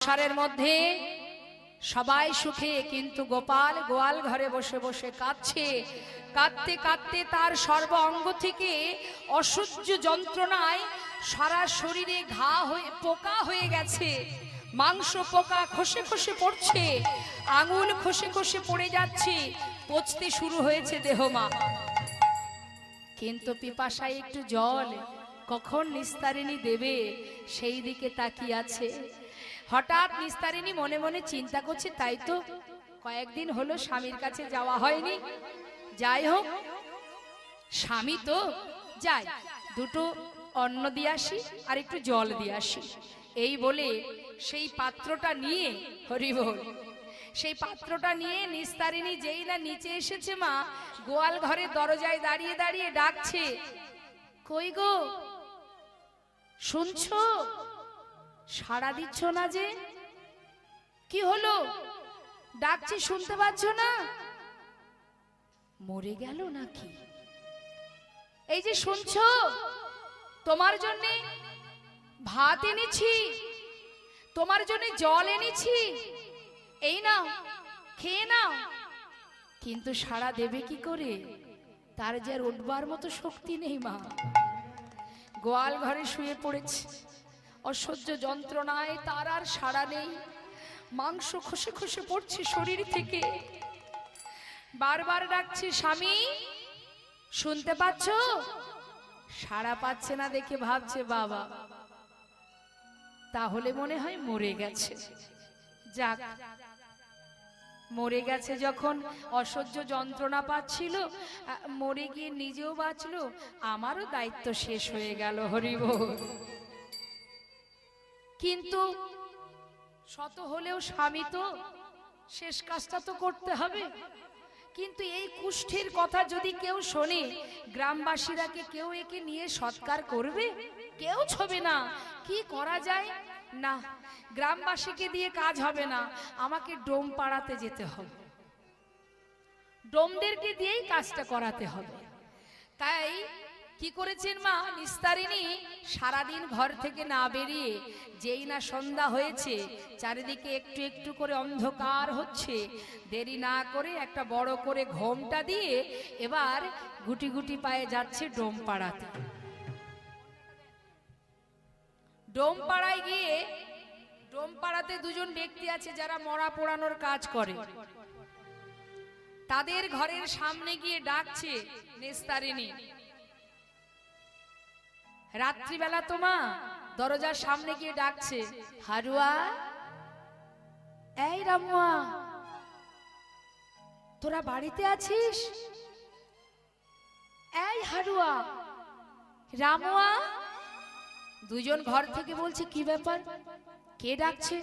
সংসারের মধ্যে সবাই সুখে, কিন্তু গোপাল গোয়াল ঘরে বসে বসে কাঁদছে। কাঁদতে কাঁদতে তার সর্ব অঙ্গ থেকে অসহ্য যন্ত্রণায় সারা শরীরে ঘা হয়ে পোকা হয়ে গেছে। মাংস পোকা খসে খসে পড়ছে, আঙুল খসে খসে পড়ে যাচ্ছে, পচতে শুরু হয়েছে দেহমা। কিন্তু পিপাসায় একটু জল কখন নিস্তারিণী দেবে সেই দিকে তাকিয়ে আছে। হঠাৎ নিস্তারিণী মনে মনে চিন্তা করছে, তাই তো কয়েকদিন হলো স্বামীর কাছে যাওয়া হয়নি, যাই হোক স্বামী তো যাই, দুটো অন্ন দিয়ে আসি আর একটু জল দিয়ে আসি। এই বলে সেই পাত্রটা নিয়ে, হরি বল, সেই পাত্রটা নিয়ে নিস্তারিণী যেই না নিচে এসেছে, মা গোয়াল ঘরের দরজায় দাঁড়িয়ে দাঁড়িয়ে ডাকছে, কই গো শুনছো? সাড়া দিচ্ছ না যে, কি হলো? ডাকছি শুনতে পাচ্ছ না? মরে গেল নাকি? এই যে শুনছো, তোমার জন্য ভাত এনেছি, তোমার জন্য জল এনেছি, এই নাও খেয়ে নাও। কিন্তু সাড়া দেবে কি করে? তার যে আর উঠবার মতো শক্তি নেই মা। গোয়াল ঘরে শুয়ে পড়েছে, অসহ্য যন্ত্রণায় তার আর সাড়া নেই। মাংস খসে খসে পড়ছে শরীর থেকে। বারবার ডাকছে, স্বামী শুনতে পাচ্ছ? সাড়া পাচ্ছে না দেখে ভাবছে, বাবা তাহলে মনে হয় মরে গেছে। যাক, মরে গেছে যখন, অসহ্য যন্ত্রণা পাচ্ছিল, মরে গিয়ে নিজেও বাঁচলো, আমারও দায়িত্ব শেষ হয়ে গেল। হরি বল। কিন্তু শত হলেও স্বামী তো, শেষ কাজটা তো করতে হবে। কিন্তু এই কুষ্ঠের কথা যদি কেউ শোনে, গ্রামবাসীরা কেউ একে নিয়ে সৎকার করবে? কেউ ছবে না। কি করা যায়? না, গ্রামবাসীকে দিয়ে কাজ হবে না, আমাকে ডোম পাড়াতে যেতে হবে, ডোমদেরকে দিয়েই কাজটা করাতে হবে। তাই কি করেছেন মা নিস্তারিণী, সারাদিন ঘর থেকে না বেরিয়ে যেই না সন্ধ্যা হয়েছে, চারিদিকে একটু একটু করে অন্ধকার হচ্ছে, দেরি না করে একটা বড় করে ঘোমটা দিয়ে এবার গুটি গুটি পায়ে যাচ্ছে ডোম পাড়াতে। ডোম পাড়ায় গিয়ে, ডোম পাড়াতে দুজন ব্যক্তি আছে যারা মরা পোড়ানোর কাজ করে, তাদের ঘরের সামনে গিয়ে ডাকছে নিস্তারিণী। রাত্রিবেলা তো মা দরজার সামনে গিয়ে ডাকছে, হারুয়া, এই রামুয়া, তোরা বাড়িতে আছিস? এই হারুয়া, রামুয়া। দুজন ঘর থেকে বলছে, কি ব্যাপার, কে ডাকছে?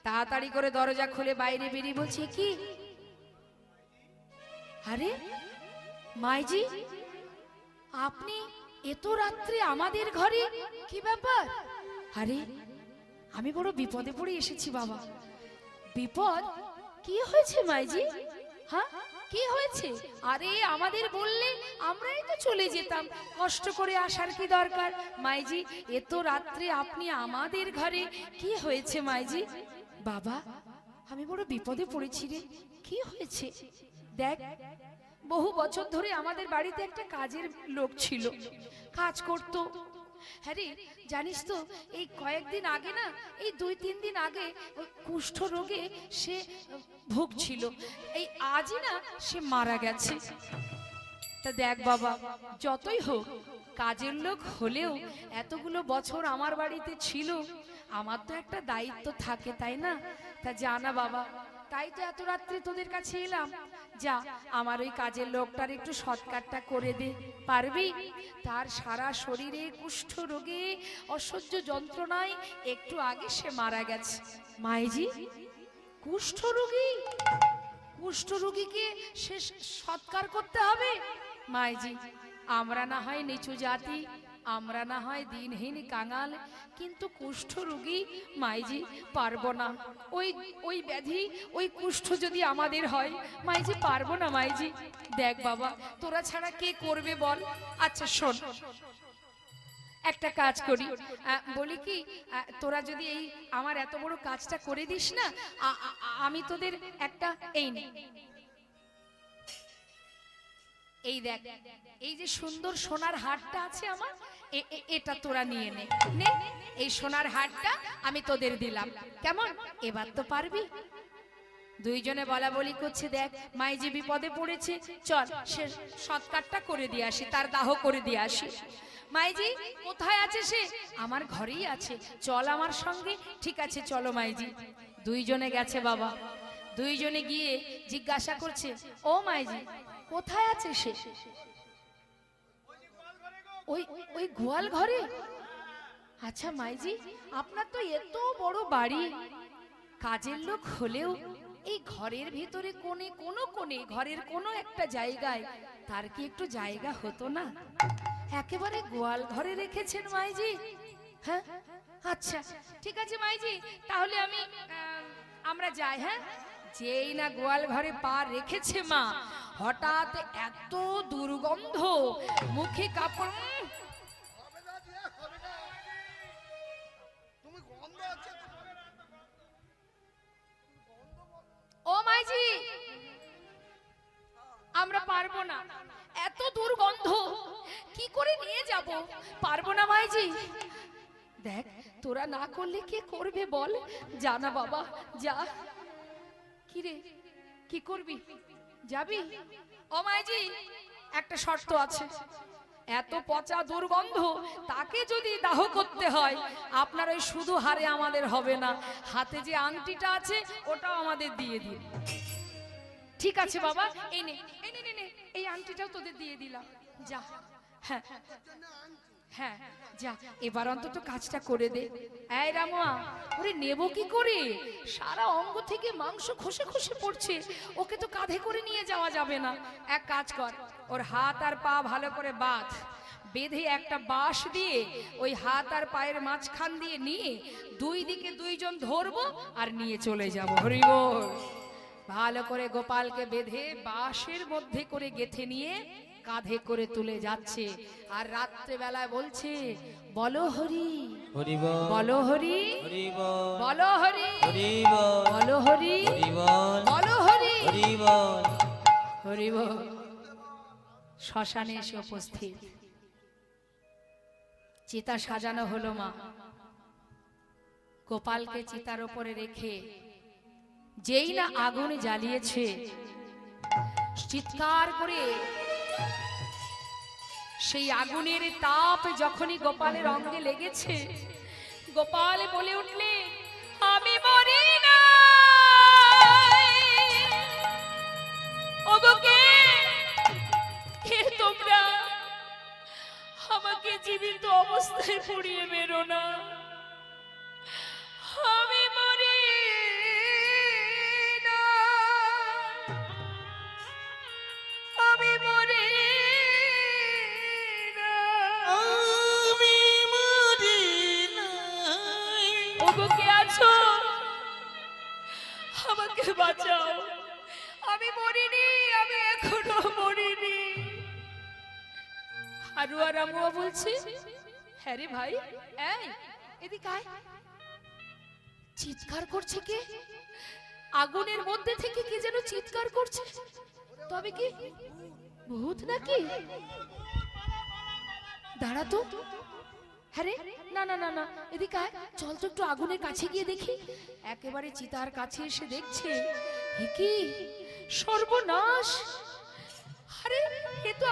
তাড়াতাড়ি করে দরজা খুলে বাইরে বেরিয়ে বলছে, কি? আরে মাইজি, আপনি এত রাত্রে আমাদের ঘরে, কি ব্যাপার? আরে আমি বড় বিপদে পড়ে এসেছি বাবা। বিপদ? কি হয়েছে মাইজি? হ্যাঁ কি হয়েছে? আরে আমাদের বললে আমরাই তো চলে যেতাম, কষ্ট করে আসার কি দরকার? মাইজি এত রাত্রে আপনি আমাদের ঘরে, কি হয়েছে মাইজি? বাবা আমি বড় বিপদে পড়েছি রে। কি হয়েছে? দেখ, বহু বছর ধরে আমাদের বাড়িতে একটা কাজের লোক ছিল, কাজ করতো। হ্যাঁ রে, জানিস তো এই কয়েকদিন আগে না, এই 2-3 দিন আগে কুষ্ঠ রোগে সে ভুগছিল। এই আজই না সে মারা গেছে। তা দেখ বাবা, যতই হোক কাজের লোক হলেও এতগুলো বছর আমার বাড়িতে ছিল, আমার তো একটা দায়িত্ব থাকে, তাই না? তা জানা বাবা, তাই তো এত রাত্রে তোদের কাছে এলাম। যা, আমার ওই কাজের লোকটার একটু সৎকারটা করে দে, পারবি? তার সারা শরীরে কুষ্ঠ রোগে অসহ্য যন্ত্রণায় একটু আগে সে মারা গেছে। মাইজি কুষ্ঠ রোগী? কুষ্ঠ রোগীকে সে সৎকার করতে হবে? মাইজি আমরা না হয় নিচু জাতি, আমরা না হয় দিনহীন কাঙাল, কিন্তু কুষ্ঠ রোগী মাইজি পারবো না। ওই ব্যাধি, ওই কুষ্ঠ যদি আমাদের হয় মাইজি পারবো না। মাইজি দেখ বাবা, তোরা ছাড়া কে করবে বল? আচ্ছা শোন, একটা কাজ করি, বলি কি, তোরা যদি এই আমার এত বড় কাজটা করে দিস না, আমি তোদের একটা এই নে, এই দেখ, এই যে সুন্দর সোনার হারটা আছে আমার, এটা তোরা নিয়ে নে, নে এই সোনার হারটা আমি তোদের দিলাম, কেমন? এবার তো পারবি। দুইজনে বলা বলি করছে, দেখ মাই যে বিপদে পড়েছে, চল সে সৎকারটা করে দিয়ে আসি, তার দাহ করে দিয়ে আসি। মাইজি কোথায় আছে সে? আমার ঘরেই আছে, চল আমার সঙ্গে। ঠিক আছে চলো মাইজি। দুইজনে গেছে বাবা, দুইজনে গিয়ে জিজ্ঞাসা করছে, ও মাইজি কোথায় আছে সে? ওই ওই গোয়াল ঘরে। আচ্ছা মাইজি, আপনার তো এত বড় বাড়ি, কাজের লোক হলেও এই ঘরের ভিতরে কোনে ঘরের কোনো একটা জায়গায় তার কি একটু জায়গা হতো না? একেবারে গোয়াল ঘরে রেখেছেন মাইজি? হ্যাঁ আচ্ছা ঠিক আছে মাইজি, তাহলে আমরা যাই। হ্যাঁ, যেই না গোয়াল ঘরে পা রেখেছে মা, হঠাৎ এত দুর্গন্ধ, মুখে কাপড়, ও মাইজি আমরা পারবো না, এত দুর্গন্ধ কি করে নিয়ে যাব, পারবো না মাইজি। দেখ তোরা না করলে কে করবে বল, জানা বাবা যা। কি রে কি করবি, যাবি? ও মাইজি একটা শর্ত আছে, এত পচা দুর্গন্ধ তাকে যদি দাহ করতে হয়, আপনার ওই শুধু হারে আমাদের হবে না, হাতে যে আংটিটা আছে ওটাও আমাদের দিয়ে দিন। ঠিক আছে বাবা, এই নে এই আংটিটাও তোদের দিয়ে দিলাম, যা। হ্যাঁ হ্যাঁ যা, এবার অন্তত কাজটা করে দে। এই রামুয়া, ওরে নেব কি করে? সারা অঙ্গ থেকে মাংস খসে খসে পড়ছে, ওকে তো কাঁধে করে নিয়ে যাওয়া যাবে না। এক কাজ কর, ওর হাত আর পা ভালো করে বাঁধ, বেঁধে একটা বাঁশ দিয়ে ওই হাত আর পায়ের মাঝখান দিয়ে নিয়ে দুই দিকে দুইজন ধরবো আর নিয়ে চলে যাব। হরি বল। ভালো করে গোপালকে বেঁধে বাঁশের মধ্যে করে গেঁথে নিয়ে কাঁধে করে তুলে যাচ্ছে, আর রাত্রে বেলায় বলছে, বলো হরি হরি বল, বলো হরি হরি বল, বলো হরি হরি বল, বলো হরি হরি বল, বলো হরি হরি বল, হরি বল। শ্মশানে এসে উপস্থিত, চিতা সাজানো হলো মা, গোপালকে চিতার উপরে রেখে যেই না আগুন জ্বালিয়েছে, চিৎকার করে সেই আগুনের তাপ যখনই গোপালের অঙ্গে লেগেছে, গোপাল বলে উঠলে, আমি মরি না। ওগো কে তোমরা, আমাকে জীবিত অবস্থায় পুড়িয়ে মেরো না, আমি মরি না, আমি মরি না, আমি মরি না। ওগো কে আছো, আমাকে বাঁচাও, আমি মরিনি, আমি এখনো মরিনি। হারুয়া রামুয়া বলছে, হ্যাঁ রে ভাই, এই এদিকে আয়। চিৎকার করছে কে? আগুনের মধ্যে থেকে কে যেন চিৎকার করছে, তবে কি ভূত নাকি? দাঁড়া তো, হ্যাঁ রে, না না না না, এদিকে আয়, চল তো একটু আগুনের কাছে গিয়ে দেখি। একেবারে চিতার কাছে এসে দেখছে, এ কি সর্বনাশ! আরে এ তো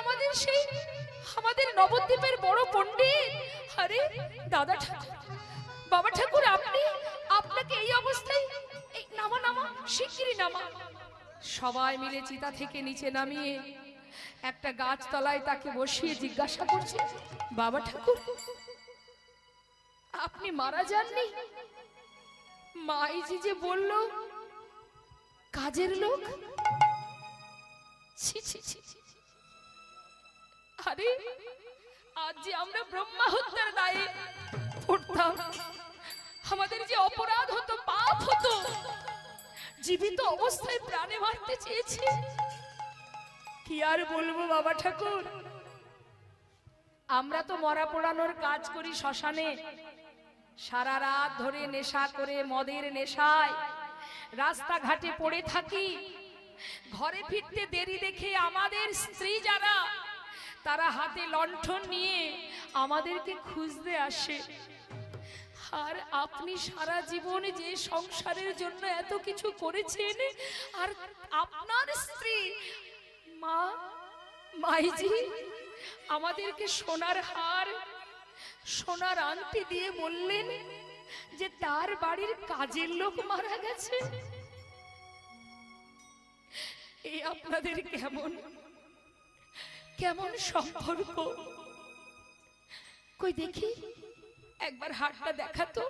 আমাদের নবদ্বীপের বড় পণ্ডিত। আরে দাদা ঠাকুর, বাবা ঠাকুর, আপনাকে এই অবস্থায়, নামা নামা, শিগগিরই নামা। সবাই মিলে চিতা থেকে নিচে নামিয়ে একটা গাছ তলায় তাকে বসিয়ে জিজ্ঞাসা করছে, বাবা ঠাকুর আপনি মারা যাননি? মাইজি যে বলল কাজের লোক। ছি ছি ছি, আরে আজ যে আমরা ব্রহ্মা হত্যার দায়ে পড়তাম, আমাদের যে অপরাধ হতো, পাপ হতো, জীবিত অবস্থায় প্রাণে মারতে চেয়েছে। কি আর বলবো বাবা ঠাকুর, আমরা তো মরা পোড়ানোর কাজ করি শ্মশানে, সারা রাত ধরে নেশা করে মদের নেশায় রাস্তাঘাটে পড়ে থাকি। ঘরে ফিরতে দেরি দেখে আমাদের স্ত্রী যারা, তারা হাতে লণ্ঠন নিয়ে আমাদেরকে খুঁজতে আসে। আর আপনি সারা জীবন যে সংসারের জন্য এত কিছু করেছেন, আর আপনার স্ত্রী মাইজি আমাদেরকে সোনার হার সোনার আংটি দিয়ে বললেন যে তার বাড়ির কাজের লোক মারা গেছে। এই আপনাদের কেমন কেমন সম্পর্ক? কই দেখি একবার হাতটা দেখাতো।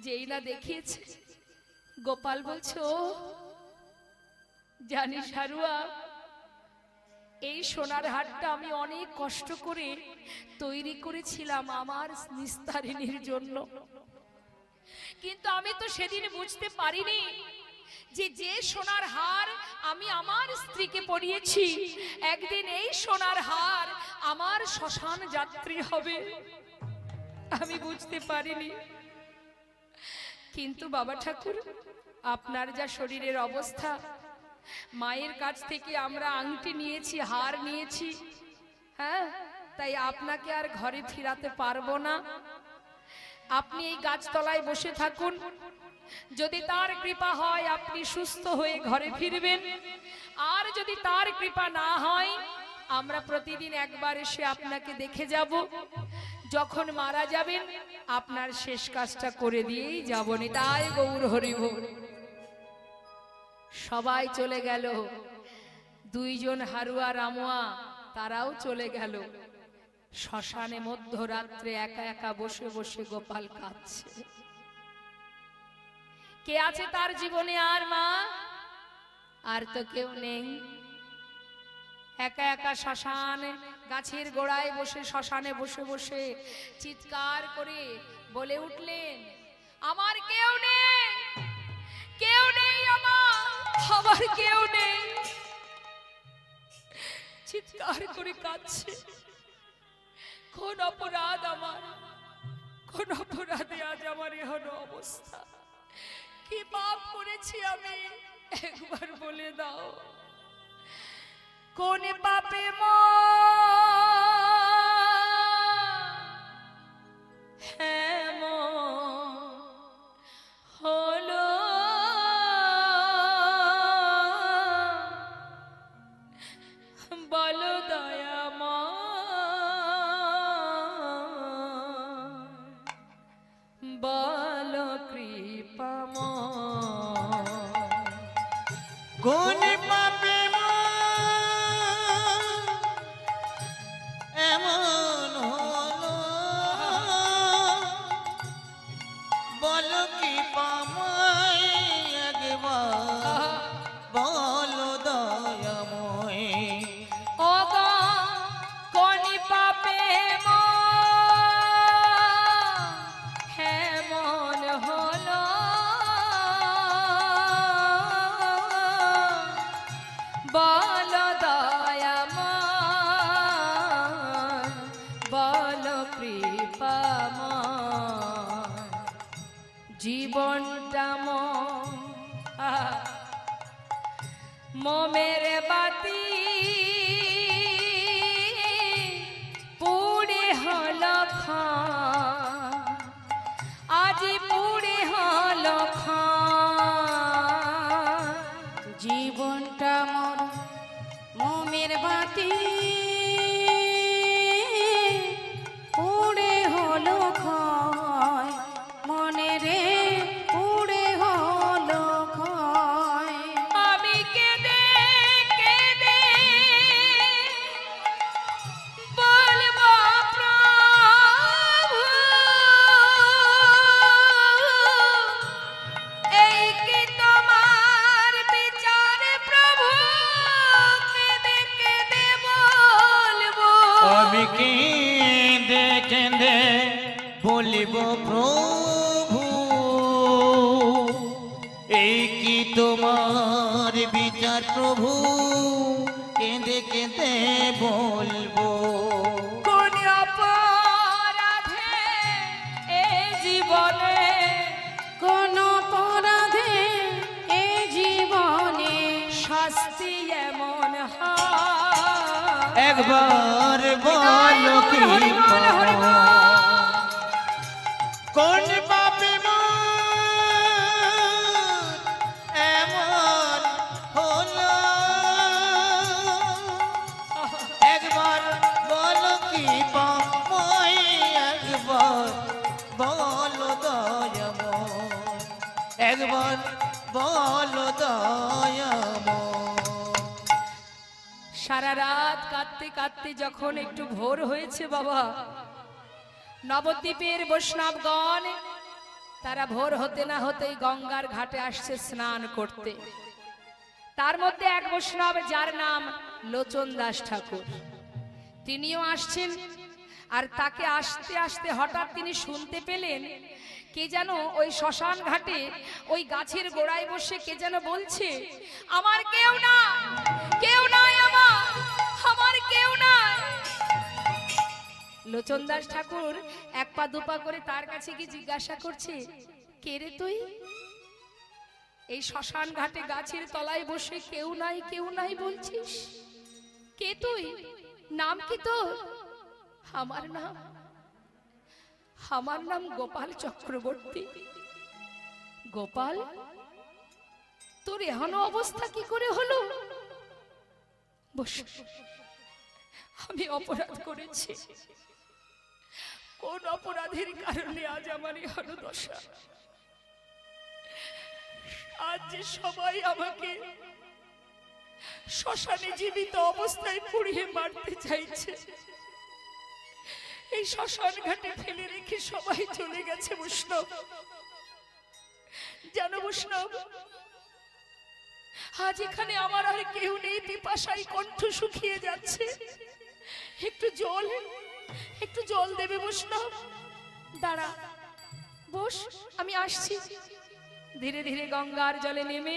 যেই না দেখিয়েছে, গোপাল বলছে, ও জানিস হারুয়া, এই সোনার হারটা আমি অনেক কষ্ট করে তৈরি করেছিলাম আমার নিস্তারিণীর জন্য, কিন্তু আমি তো সেদিন বুঝতে পারিনি যে যে সোনার হার আমি আমার স্ত্রীকে পরিয়েছি, একদিন এই সোনার হার আমার শ্মশান যাত্রী হবে। আমি বুঝতে পারিনি। কিন্তু বাবা ঠাকুর, আপনার যা শরীরের অবস্থা, মায়ের কাছ থেকে আমরা আংটি নিয়েছি, হার নিয়েছি, হ্যাঁ, তাই আপনাকে আর ঘরে ফিরাতে পারবো না। আপনি এই গাছতলায় বসে থাকুন, যদি তার কৃপা হয় আপনি সুস্থ হয়ে ঘরে ফিরবেন, আর যদি তার কৃপা না হয় আমরা প্রতিদিন একবার এসে আপনাকে দেখে যাব। যখন মারা যাবেন আপনার শেষ কাজটা করে দিয়েই যাব। নিতাই গৌর হরি বল। সবাই চলে গেল, দুইজন হারুয়া রামুয়া তারাও চলে গেল। শ্মশানে মধ্যরাত্রে একা একা বসে বসে গোপাল কাঁদছে। কে আছে তার জীবনে আর মা? আর তো কেউ নেই। একা একা শ্মশানে গাছের গোড়ায় বসে, শ্মশানে বসে বসে চিৎকার করে বলে উঠলেন, আমার কেউ নেই, কেউ নেই, আমার কেউ নেই। চিৎকার করে কাঁদছে। কোন অপরাধ আমার, কোন অপরাধে আজ আমার এমন অবস্থা? কি পাপ করেছি আমি? একবার বলে দাও, কোন পাপে হলো বলো দয়াময়, বলো কৃপাময়, কোন পাপে এমন হলো বলো কি পামাই, একবার বলো দয়াময়। ও গো কোন পাপে হেমন হলো বলো দয়াময়, বলো কৃপাময়। জীবনটা মোমের বাতি পুড়ে হলো খাঁ, আজ পুড়ে হলো খাঁ। জীবনটা মোর মোমের বাতি পুড়ে হলো ক্ষয়, মনে রে পুড়ে হলো ক্ষয়। আমি কেঁদে কেঁদে বলবো প্রভু, এই কি তোমার বিচার প্রভু? কেঁদে কেঁদে বলবো, আমি কেঁদে কেঁদে বলিব প্রভু, এই কি তোমার বিচার প্রভু? কেঁদে কেঁদে বলবো। কোন একবার বলো কি কোন পাপে এমন হলো একবার বলো কি পাপই একবার বলো দয়াময় একবার বলো দয়াময়। সারা রাত কাঁদতে কাঁদতে যখন একটু ভোর হয়েছে বাবা, নবদ্বীপের বৈষ্ণবগণ তারা ভোর হতে না হতেই গঙ্গার ঘাটে আসছে স্নান করতে। তার মধ্যে এক বৈষ্ণব যার নাম লোচন দাস ঠাকুর, তিনিও আসছেন। আর তাকে আসতে আসতে হঠাৎ তিনি শুনতে পেলেন কে যেন ওই শ্মশান ঘাটে ওই গাছের গোড়ায় বসে কে যেন বলছে, আমার কেউ না, কেউ নাই, আমার কেউ নাই। লোচন দাস ঠাকুর এক পা দুপা করে তার কাছে কি জিজ্ঞাসা করছে, কে রে তুই? এই শ্মশান ঘাটে গাছের তলায় বসে কেউ নাই বলছিস, কে তুই? নাম কি তোর? আমার নাম গোপাল চক্রবর্তী। গোপাল, তোর এমন অবস্থা কি করে হলো? বস, আমি অপরাধ করেছি। কোন অপরাধের কারণে আজ আমার এমন দশা? আজ যে সবাই আমাকে শ্মশানে জীবিত অবস্থায় পুড়িয়ে মারতে চাইছে, এই শ্মশান ঘাটে ফেলে রেখে সবাই চলে গেছে বৈষ্ণব। জানো বৈষ্ণব, আজ এখানে আমার আর কেউ নেই, পিপাসায় কণ্ঠ শুকিয়ে যাচ্ছে। একটু জল দেবে বৈষ্ণব? দাঁড়া, বস, আমি আসছি। ধীরে ধীরে গঙ্গার জলে নেমে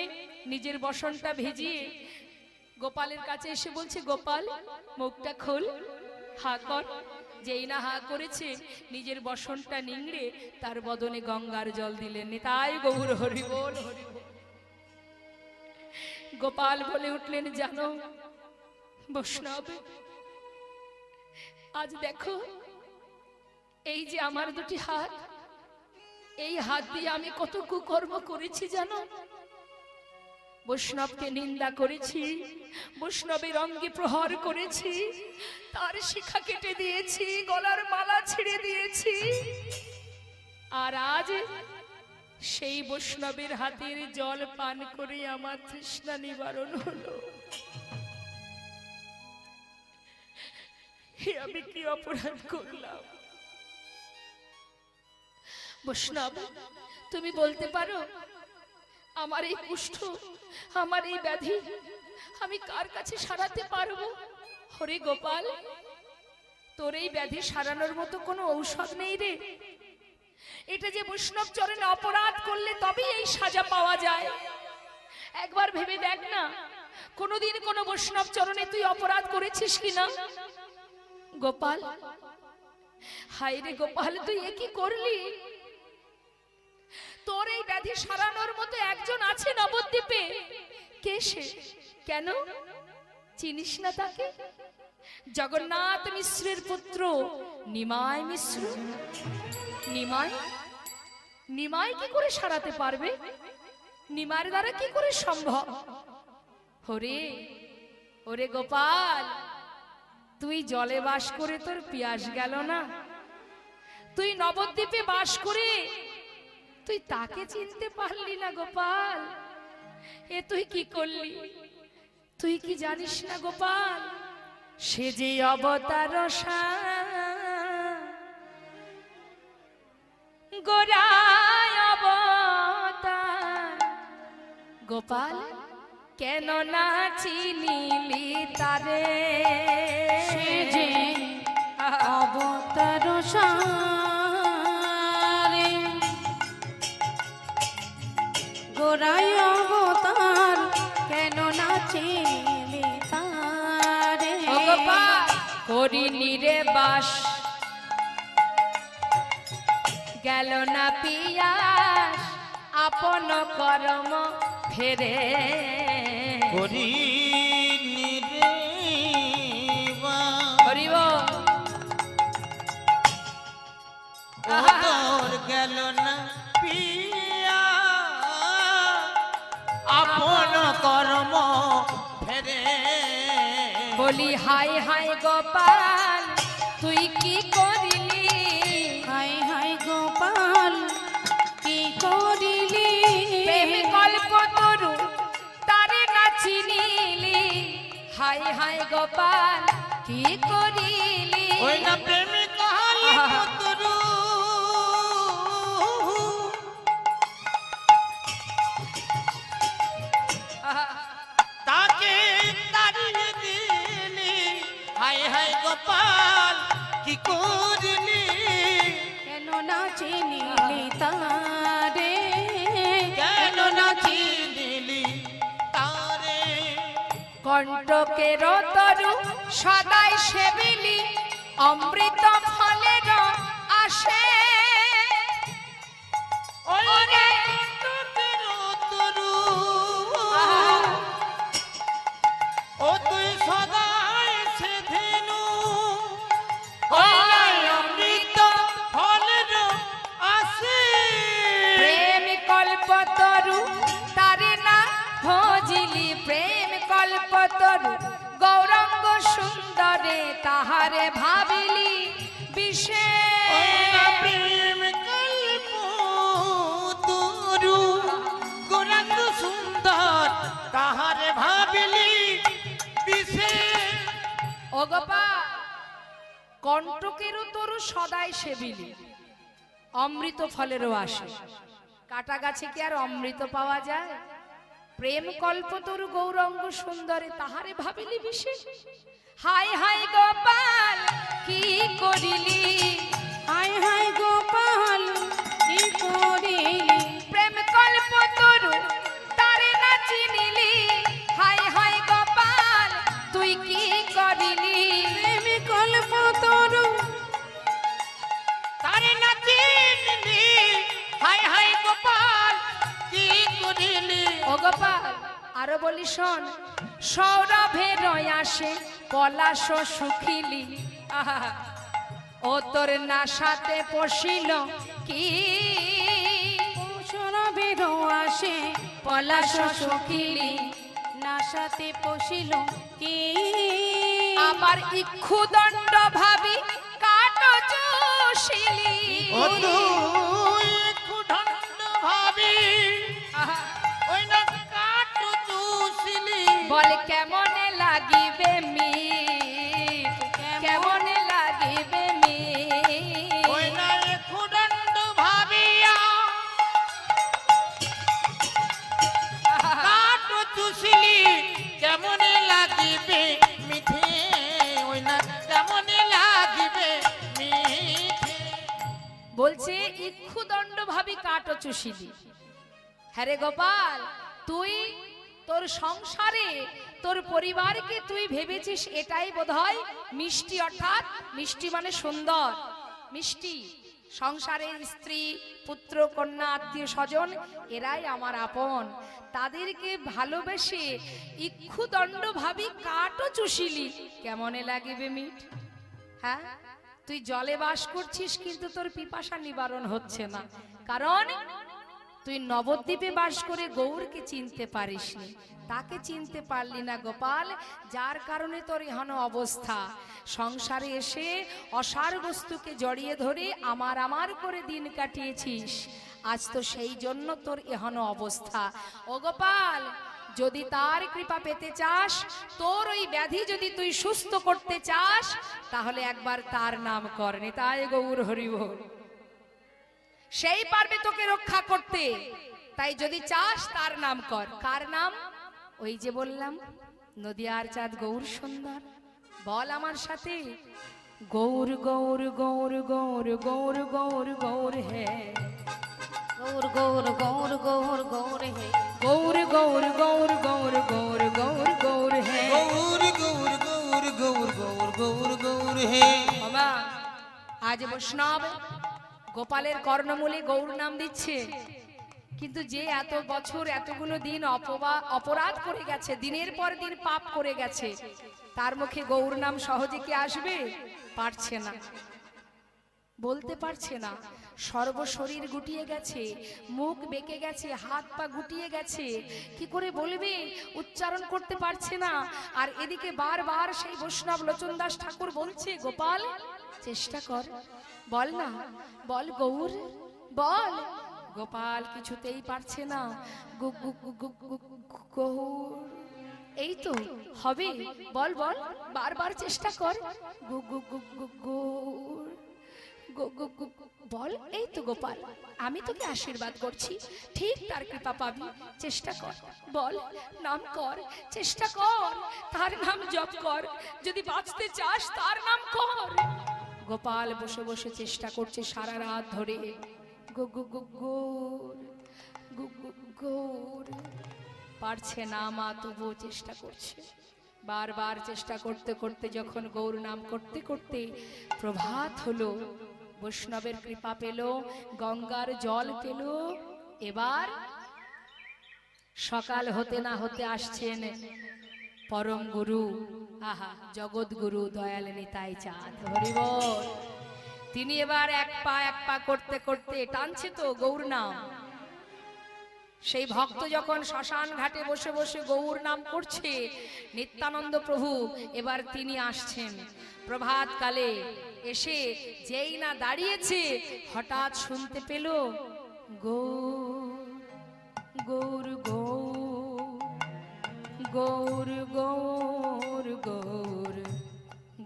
নিজের বসনটা ভিজিয়ে গোপালের কাছে এসে বলছে, গোপাল মুখটা খোল, হা কর। যেই না হা করেছে নিজের বসনটা নিংড়ে তার বদনে গঙ্গার জল দিলেন। তাই গৌর হরি বল, হরি বল। গোপাল বলে উঠলেন, জানো বৈষ্ণব, আজ দেখো এই যে আমার দুটি হাত, এই হাত দিয়ে আমি কত কুকর্ম করেছি জানো? বৈষ্ণবকে নিন্দা করেছি, বৈষ্ণবের অঙ্গে প্রহার করেছি, তার শিখা কেটে দিয়েছি, গলার মালা ছিঁড়ে দিয়েছি। আর আজ সেই বৈষ্ণবের হাতের জল পান করে আমার তৃষ্ণা নিবারণ হলো। আমি কি অপরাধ করলাম? বৈষ্ণব, তুমি বলতে পারো আমার এই কুষ্ঠ, আমার এই ব্যাধি আমি কার কাছে সারাতে পারবো? হরে গোপাল, তোর এই ব্যাধি সারানোর মতো কোনো ঔষধ নেই রে। এটা যে বৈষ্ণব চরণে অপরাধ করলে তবেই এই সাজা পাওয়া যায়। একবার ভেবে দেখ না, কোনোদিন কোনো বৈষ্ণব চরণে তুই অপরাধ করেছিস কিনা? গোপাল, হায় রে গোপাল, তুই এ কি করলি? তোর এই ব্যাধি সারানোর মতো একজন আছে নবদ্বীপে। কে সে? কেন চিনিস না তাকে? জগন্নাথ মিশ্রের পুত্র নিমাই মিশ্র। নিমাই কি করে সারাতে পারবে? নিমার দ্বারা কি করে সম্ভব? ওরে গোপাল, তুই জলে বাস করে তোর পিয়াস গেল না? তুই নবদ্বীপে বাস করে তুই তাকে চিনতে পারলি না গোপাল? এ তুই কি করলি? তুই কি জানিস না গোপাল, সে যে অবতার গোরায় অবতার। গোপাল, কেন না চিনিলি তারে? সে যে অবতার সারে, গোড়ায় অবতার, কেন না চিনিলি তারে? ও গোপাল, করিনি রে বাস, গেল না পিয়াস, আপন কর্ম ফেরে। করিনি রে বাস, গেল না পিয়া আপন কর্ম ফেরে বলি হাই হাই গোপাল তুই কি করিলি হাই হাই গোপাল কি করিলি প্রেম কল্পতরু তারে না চিনিলি হাই হাই গোপাল কি করিলি ওই না প্রেমিক হালি পুতরু তাকে তাড়িয়ে দিলি হাই হাই গোপাল কি করলি কেন না চিনিলি তারে কেন না চিনিলি তারে কণ্টকের তরু সদাই সেবিলি অমৃত ফলের আসে ওই ওরে কণ্টকের তরু ও তুই সদাই সেদিনু ওই অমৃত ফলের আসে প্রেম কল্পতরু তারে না ভজিলি প্রেম কল্পতরু গৌরাঙ্গ সুন্দরে তাহারে ভাবিলি ওই না বিশেষ প্রেম কল্প তরু গৌরাঙ্গ সুন্দর তাহারে ভাবিলি বিশেষ ও গোপাল কণ্টকেরও তরু সদাই সেবিলি অমৃত ফলেরও আসে কাটা গাছে কি আর অমৃত পাওয়া যায় প্রেম কল্পতরু গৌরঙ্গ সুন্দরে তাহারে ভাবিলি বিশেষ হাই হাই গোপাল কি করিলি হাই হাই গোপাল কি করিলি প্রেম কল্পতরু তারে না চিনিলি হাই হাই গোপাল তুই কি করিলি প্রেমে কল্পতরু তারে না চিনলি হাই হাই গোপাল কি করিলি ও গোপাল আরো বলি শোন সৌরভে রয়াসে পলাশ সুখিলি আহা, ও তোর না সাথে পশিল কি সরবের আসে পলাশ সুখিলি নাশাতে পশিল কি আমার ইক্ষুদণ্ড ভাবি কাট চুষিলি ও তুই কুঠণ্ড ভাবি আহা, ওই না কাট চুষিলি বল কেমনে লাগিবে মিট কেমনে লাগিবে মিট ওই না কুঠণ্ড ভাবিয়া কাট চুষিলি কেমন লাগিবে মিঠে ওই না কেমন লাগিবে মিঠে বলছে ইক্ষুদণ্ড ভাবি কাটো চুষিলি হ্যাঁ রে গোপাল তুই তোর সংসারে তোর পরিবারকে তুই ভেবেছিস এটাই বোধহয় মিষ্টি অর্থাৎ মিষ্টি মানে সুন্দর মিষ্টি সংসারের স্ত্রী পুত্র কন্যা আত্মীয় স্বজন এরাই আমার আপন তাদেরকে ভালোবেসে ইক্ষুদণ্ড ভাবি কাটো চুষিলি কেমনে লাগিবে মিঠ হ্যাঁ তুই জলে বাস করছিস কিন্তু তোর পিপাসা নিবারণ হচ্ছে না কারণ তুই নবদ্বীপে বাস করে গৌরকে চিনতে পারিসনি তাকে চিনতে পারলি না গোপাল যার কারণে তোর এহেন অবস্থা সংসারে এসে অসার বস্তুকে জড়িয়ে ধরে আমার আমার করে দিন কাটিয়েছিস আজ তো সেই জন্য তোর এহেন অবস্থা ও গোপাল যদি তার কৃপা পেতে চাস তোর ওই ব্যাধি যদি তুই সুস্থ করতে চাস তাহলে একবার তার নাম কর নিতাই গৌর হরিবোল সেই পারবে তোকে রক্ষা করতে তাই যদি চাস তার নাম কর কার নাম ওই যে বললাম নদিয়ার চাঁদ গৌর সুন্দর বল আমার সাথে গৌর গৌর গৌর গৌর গৌর গৌর গৌর হে গৌর গৌর গৌর গৌর গৌর হে গৌর গৌর গৌর গৌর গৌর গৌর গৌর হে গৌর গৌর গৌর গৌর গৌর গৌর গৌর হে বাবা আজ বৈষ্ণব গোপালের কর্ণমূলে গৌর নাম দিচ্ছে কিন্তু যে এত বছর এতগুলো দিন অপরাধ করে গেছে দিনের পর দিন পাপ করে গেছে তার মুখে গৌর নাম সহজে কি আসবে পারছে না বলতে পারছে না, সর্বশরীর গুটিয়ে গেছে, মুখ বেঁকে গেছে, হাত পা গুটিয়ে গেছে, কি করে বলবে, উচ্চারণ করতে পারছে না। আর এদিকে বারবার সেই বৈষ্ণব লোচনদাস ঠাকুর বলছে, গোপাল চেষ্টা কর, বল না, বল গৌর, বল। গোপাল কিছুতেই পারছে না। গৌর, এই তো হবে, বল বল, বারবার চেষ্টা কর। গৌর, বল। এই তো গোপাল, আমি তোকে আশীর্বাদ করছি, ঠিক তার কৃপা পাবি, চেষ্টা কর, বল, নাম কর, চেষ্টা কর, তার নাম জপ কর, যদি বাঁচতে চাস তার নাম কর। গোপাল বসে বসে চেষ্টা করছে সারা রাত ধরে। গৌর, গৌর, পারছে না মা, তবুও চেষ্টা করছে। বারবার চেষ্টা করতে করতে যখন গৌর নাম করতে করতে প্রভাত হলো, বৈষ্ণবের কৃপা পেল, গঙ্গার জল পেল, এবার সকাল হতে না হতে আসছেন পরম গুরু, আহা জগৎ গুরু দয়াল নিতাই চাঁদ, হরি বল। তিনি এবার এক পা করতে করতে টানছে তো গৌর নাম। সেই ভক্ত যখন শ্মশান ঘাটে বসে বসে গৌর নাম করছে, নিত্যানন্দ প্রভু এবার তিনি আসছেন প্রভাত কালে। এসে যেই না দাঁড়িয়েছে, হঠাৎ শুনতে পেল গৌর, গৌর, গৌর, গৌর, গৌর,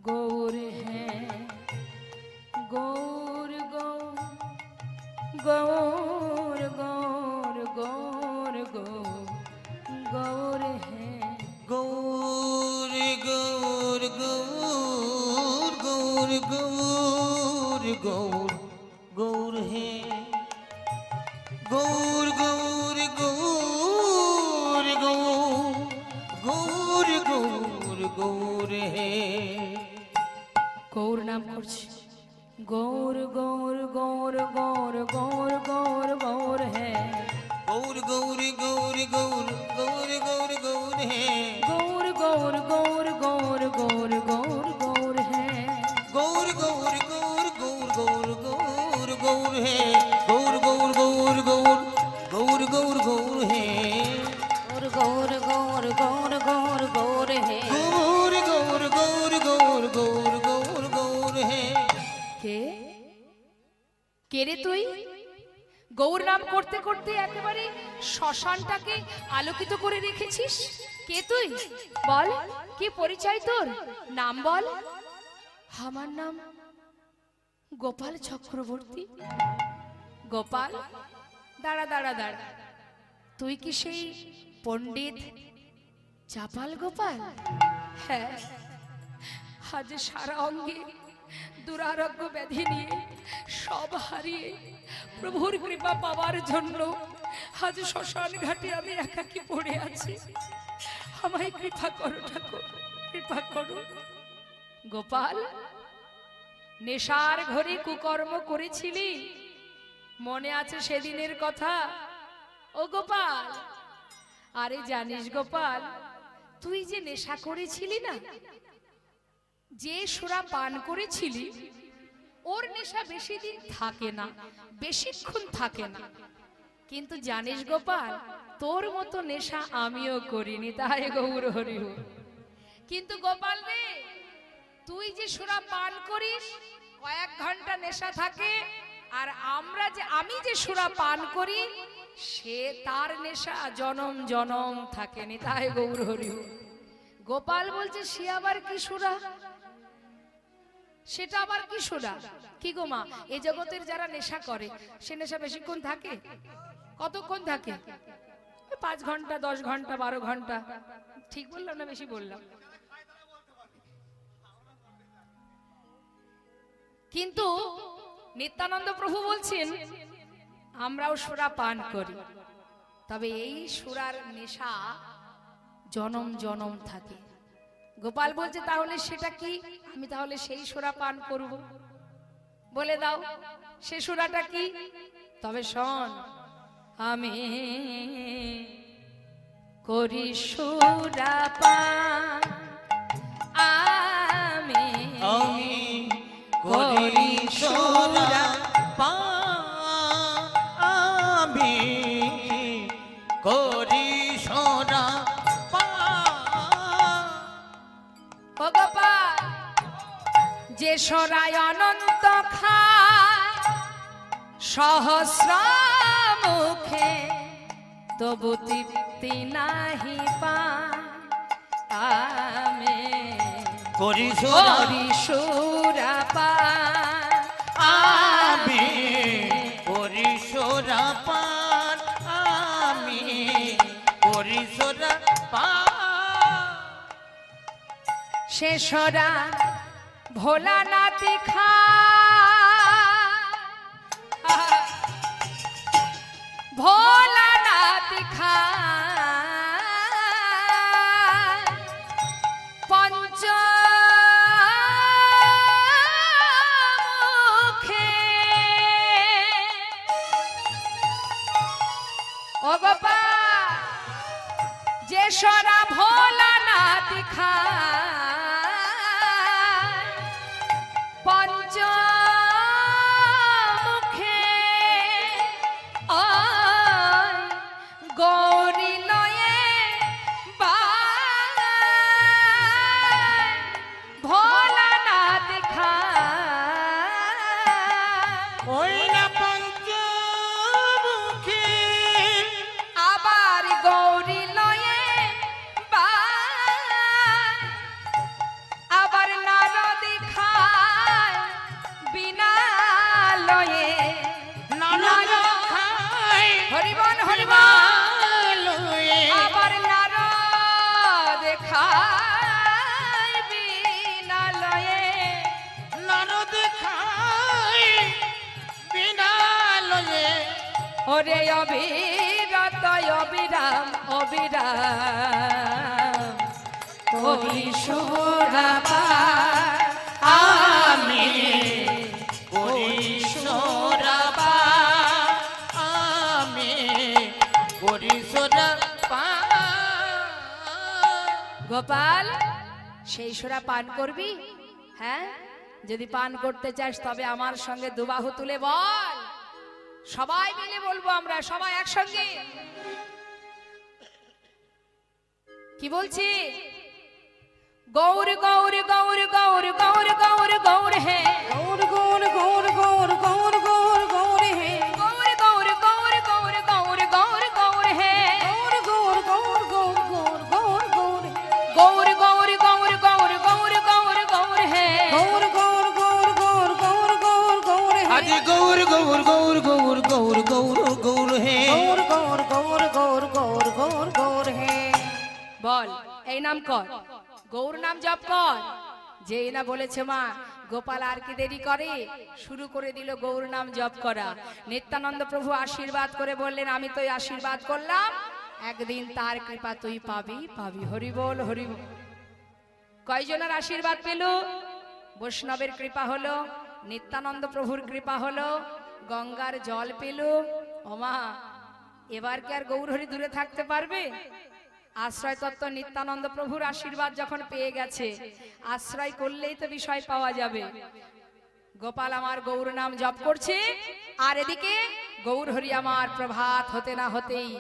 গৌর, হ্যাঁ গৌর, গৌর, গৌর, গৌর, গৌর, গৌর, গৌর, হ্যাঁ গৌর গৌর গৌর গৌর গৌর গৌর গৌর হে গৌর গৌর গৌর গৌর গৌর গৌর হে। গৌর নাম করছে, গৌর, গৌর, গৌর, গৌর, গৌর, গৌর, গৌর, হ্যাঁ গৌর গৌর গৌর গৌর গৌর গৌর গৌর হে গৌর, গৌর, গৌর, গৌর, গৌর, গৌর, গৌর, হ্যাঁ গৌর গৌর গৌর গৌর গৌর গৌর গৌর হে গৌর গৌর গৌর গৌর গৌর গৌর গৌর হে গৌর গৌর গৌর গৌর গৌর হে গৌর গৌর গৌর গৌর গৌর গৌর গৌর হে। কে কে রে তুই? গৌর নাম করতে করতে একেবারে শ্মশানটাকে আলোকিত করে রেখেছিস। কে তুই? বল, কি পরিচয় তোর? নাম বল। আমার নাম গোপাল চক্রবর্তী। গোপাল, দাঁড়া দাঁড়া দাঁড়া, তুই কি সেই পণ্ডিত চাপাল গোপাল? হ্যাঁ, আজ সারা অঙ্গে দুরারোগ্য ব্যাধি নিয়ে সব হারিয়ে প্রভুর কৃপা পাওয়ার জন্য আজ শ্মশান ঘাটে আমি একাকী পড়ে আছি। আমায় কৃপা করো ঠাকুর, কৃপা করো। গোপাল, নেশার ঘরে কুকর্ম করেছিলি, মনে আছে সেদিনের কথা? ও গোপাল, আরে জানিস গোপাল, তুই যে নেশা করেছিলি না, যে সুরা পান করেছিলি, ওর নেশা বেশি দিন থাকে না, বেশিক্ষণ থাকে না। কিন্তু জানিস গোপাল, তোর মতো নেশা আমিও করিনি, তাই গৌর হরি হরি। কিন্তু গোপাল রে, তুই যে সুরা পান করিস কয়েক ঘন্টা নেশা থাকে, আর আমি যে সুরা পান করি সে তার নেশা জনম জনম থাকেনি, তাই গৌর হরি হরি। গোপাল বলছে, সে আবার কি সুরা? সেটা আবার কি সুরা? কি গো মা, এই জগতের যারা নেশা করে সে নেশা বেশিক্ষণ থাকে? কতক্ষণ থাকে? 5 ঘন্টা, 10 ঘন্টা, 12 ঘন্টা। ঠিক বললাম না বেশি বললাম? কিন্তু নিত্যানন্দ প্রভু বলছেন, আমরাও সুরা পান করি, তবে এই সুরার নেশা জনম জনম থাকে। গোপাল বলছে, তাহলে সেটা কি? আমি তাহলে সেই সুরা পান করব, বলে দাও সে সুরাটা কি? তবে শোন, আমি করি সুরা পান, আমি করি সুরা করি সোনা ও গোপাল, যে সরায় অনন্ত খায় সহস্র মুখে, তবু তৃপ্তি নাহি পায়। আমি করি সোনা করি সুরাপান, আমি করি সোনা পান, আমি করি সোনা পান। সে সরা ভোলানাথ খায়, ভোলানাথ খায় পঞ্চমুখে। ও গোপাল, যে সরা ভোলানাথ খায় পঞ্চমুখে, ওই গৌরী লয়ে বায় ভোলানাথ খায়। ওই না পঞ্চমুখী আবার গৌরী লয়ে বায়, আবার নারদ খায় বিনা লয়ে। নারদ খায় হরিবন হরিবন, লয়ে। আবার নারদ খায় বিনা লয়ে। নারদ খায় বিনা লয়ে। ওরে অবিরত অবিরাম অবিরাম করি সুরাপান, আমি করি সোনা পান, আমি করি সোনা পান। গোপাল, সেই সোরা পান করবি? হ্যাঁ, যদি পান করতে চাস তবে আমার সঙ্গে দুবাহু তুলে বল। সবাই মিলে বলবো আমরা, সবাই একসঙ্গে। কি বলছি? গৌর গৌর গৌর গৌর গৌর গৌর গৌর হে, গৌর গৌর গৌর গৌর গৌর গৌর গৌর হে, গৌর গৌর গৌর গৌর গৌর গৌর গৌর হে, গৌর গৌর গৌর গৌর গৌর গৌর গৌর হে, গৌর গৌর গৌর গৌর গৌর গৌর গৌর হে, গৌর গৌর গৌর গৌর গৌর গৌর গৌর হে, আজ গৌর গৌর গৌর গৌর গৌর গৌর গৌর হে। গৌর গৌর গৌর গৌর গৌর গৌর গৌর হে। বল, এই নাম কর, গৌর নাম জপ কর। যেই না বলেছে মা, গোপাল আর কি দেরি করে, শুরু করে দিল গৌর নাম জপ করা। নিত্যানন্দ প্রভু আশীর্বাদ করে বললেন, আমি তো আশীর্বাদ করলাম, একদিন তার কৃপা তুই পাবি পাবি। হরি বল হরি বল। কয়জনের আশীর্বাদ পেল? বৈষ্ণবের কৃপা হলো, নিত্যানন্দ প্রভুর কৃপা হলো, গঙ্গার জল পেল। ওমা, এবার কি আর গৌরহরি দূরে থাকতে পারবে? আশ্রয় তত্ত্ব নিত্যানন্দ প্রভুর আশীর্বাদ যখন পেয়ে গেছে, আশ্রয় করলেই তো বিষয় পাওয়া যাবে। গোপাল আমার গৌর নাম জপ করছে, আর এদিকে গৌরহরি আমার প্রভাত হতে না হতেই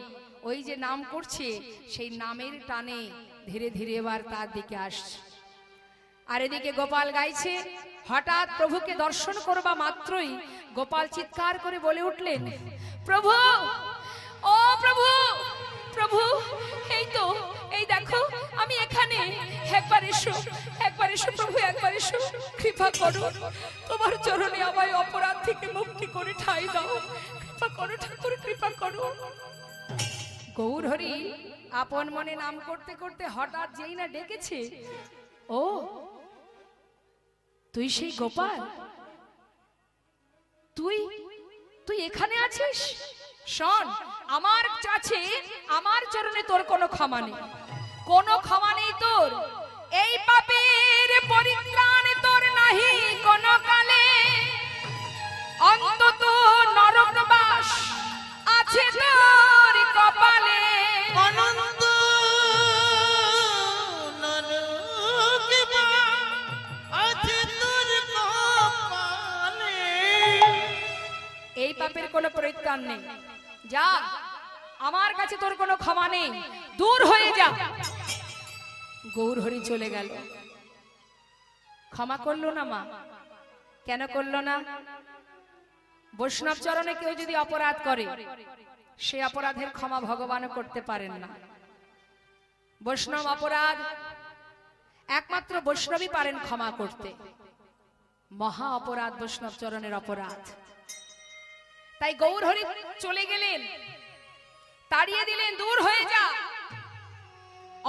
ওই যে নাম করছে, সেই নামের টানে ধীরে ধীরে এবার তার দিকে আসছে। আর এদিকে গোপাল গাইছে। হঠাৎ প্রভুকে দর্শন করবা মাত্রই গোপাল চিৎকার করে বলে উঠলেন, প্রভু, ও প্রভু, প্রভু, এই তো, এই দেখো আমি এখানে, একবার এসো, একবার এসো প্রভু, একবার এসো, কৃপা করো, তোমার চরণে আমায় অপরাধ থেকে মুক্তি করে ঠাঁই দাও, কৃপা করো ঠাকুর, কৃপা করো। গৌরহরি আপন মনে নাম করতে করতে হঠাৎ যেই না ডেকেছে, ও তুই সেই গোপাল, তুই তুই এখানে আছিস? শোন, আমার কাছে, আমার চরণে তোর কোনো ক্ষমা নেই, কোনো ক্ষমা নেই তোর। এই পাপের পরিত্রাণ তোর নাহি কোনো কালে, অন্তত নরকবাস আছে তোর কপালে। অনন্ত নরকবাস আছে তোর কপালে। এই পাপের কোনো পরিত্রাণ নেই। যা, আমার কাছে তোর কোনো ক্ষমা নেই, দূর হয়ে যা। গৌরহরি চলে গেল। ক্ষমা করলো না মা। কেন করলো না? বৈষ্ণব চরণে কেউ যদি অপরাধ করে, সে অপরাধের ক্ষমা ভগবানও করতে পারেন না। বৈষ্ণব অপরাধ একমাত্র বৈষ্ণবই পারেন ক্ষমা করতে। মহা অপরাধ বৈষ্ণব চরণের অপরাধ। তাই গৌরহরি চলে গেলেন, তাড়িয়ে দিলেন, দূর হয়ে যা,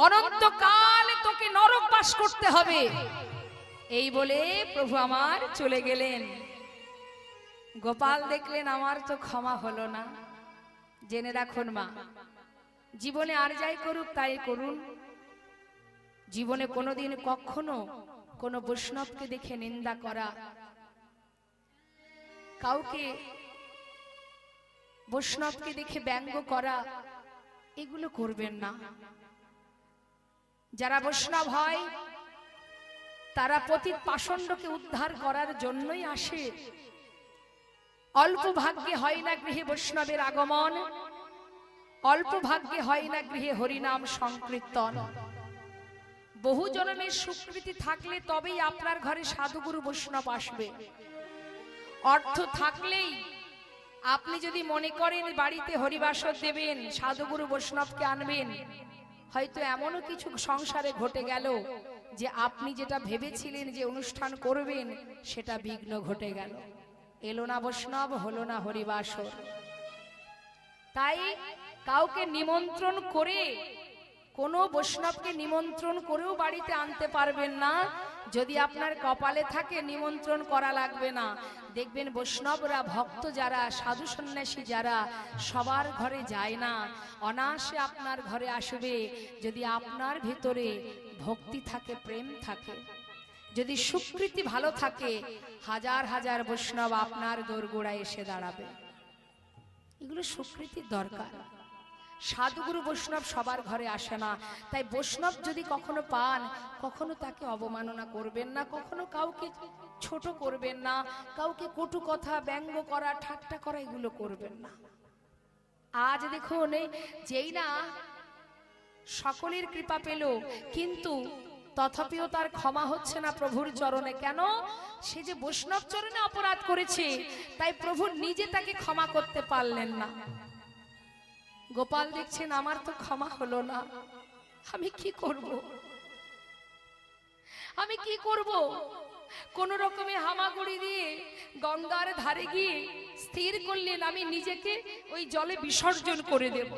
অনন্তকাল তোকে নরক বাস করতে হবে, এই বলে প্রভু আমার চলে গেলেন। গোপাল দেখলেন আমার তো ক্ষমা হলো না। জেনে রাখুন মা, জীবনে আর যাই করুক তাই করুন, জীবনে কোনোদিন কখনো কোনো বৈষ্ণবকে দেখে নিন্দা করা, কাউকে বৈষ্ণবকে দেখে ব্যঙ্গ করা, এগুলো করবেন না। যারা বৈষ্ণব হয় তারা পতিত পাষণ্ডকে উদ্ধার করার জন্যই আসে। অল্প ভাগ্যে হয় না গৃহে বৈষ্ণবের আগমন, অল্প ভাগ্যে হয় না গৃহে হরিনাম সংকীর্তন। বহু জন্মের সুকৃতি থাকলে তবেই আপনার ঘরে সাধুগুরু বৈষ্ণব আসবে। অর্থ থাকলেই আপনি যদি মনে করেন বাড়িতে হরিবাসর দেবেন, সাধুগুরু বৈষ্ণবকে আনবেন, হয়তো এমনও কিছু সংসারে ঘটে গেল যে আপনি যেটা ভেবেছিলেন যে অনুষ্ঠান করবেন সেটা বিঘ্ন ঘটে গেল। এলো না বৈষ্ণব, হলো না হরিবাসর। তাই কাউকে নিমন্ত্রণ করে, কোনো বৈষ্ণবকে নিমন্ত্রণ করেও বাড়িতে আনতে পারবেন না। যদি আপনার কপালে থাকে নিমন্ত্রণ করা লাগবে না। দেখবেন বৈষ্ণবরা, ভক্ত যারা, সাধু সন্ন্যাসী যারা, সবার ঘরে যায় না, অনায়াসে আপনার ঘরে আসবে। যদি আপনার ভিতরে ভক্তি থাকে, প্রেম থাকে, যদি সুকৃতি ভালো থাকে, হাজার হাজার বৈষ্ণব আপনার দোরগোড়ায় এসে দাঁড়াবে। এগুলো সুকৃতির দরকার। সাধুগুরু বৈষ্ণব সবার ঘরে আসে না। তাই বৈষ্ণব যদি কখনো পান, কখনো তাকে অবমাননা করবেন না, কখনো কাউকে ছোট করবেন না, কাউকে কটু কথা, ব্যঙ্গ করা, ঠাট্টা করা, এগুলো করবেন না। আজ দেখুন, যেই না সকলের কৃপা পেল, কিন্তু তথাপিও তার ক্ষমা হচ্ছে না প্রভুর চরণে। কেন? সে যে বৈষ্ণব চরণে অপরাধ করেছে, তাই প্রভু নিজে তাকে ক্ষমা করতে পারলেন না। গোপাল দেখছেন আমার তো ক্ষমা হলো না, আমি কি করব? আমি কি করব? কোন রকমে হামাগুড়ি দিয়ে গঙ্গার ধারে গিয়ে স্থির করলেন আমি নিজেকে ওই জলে বিসর্জন করে দেব।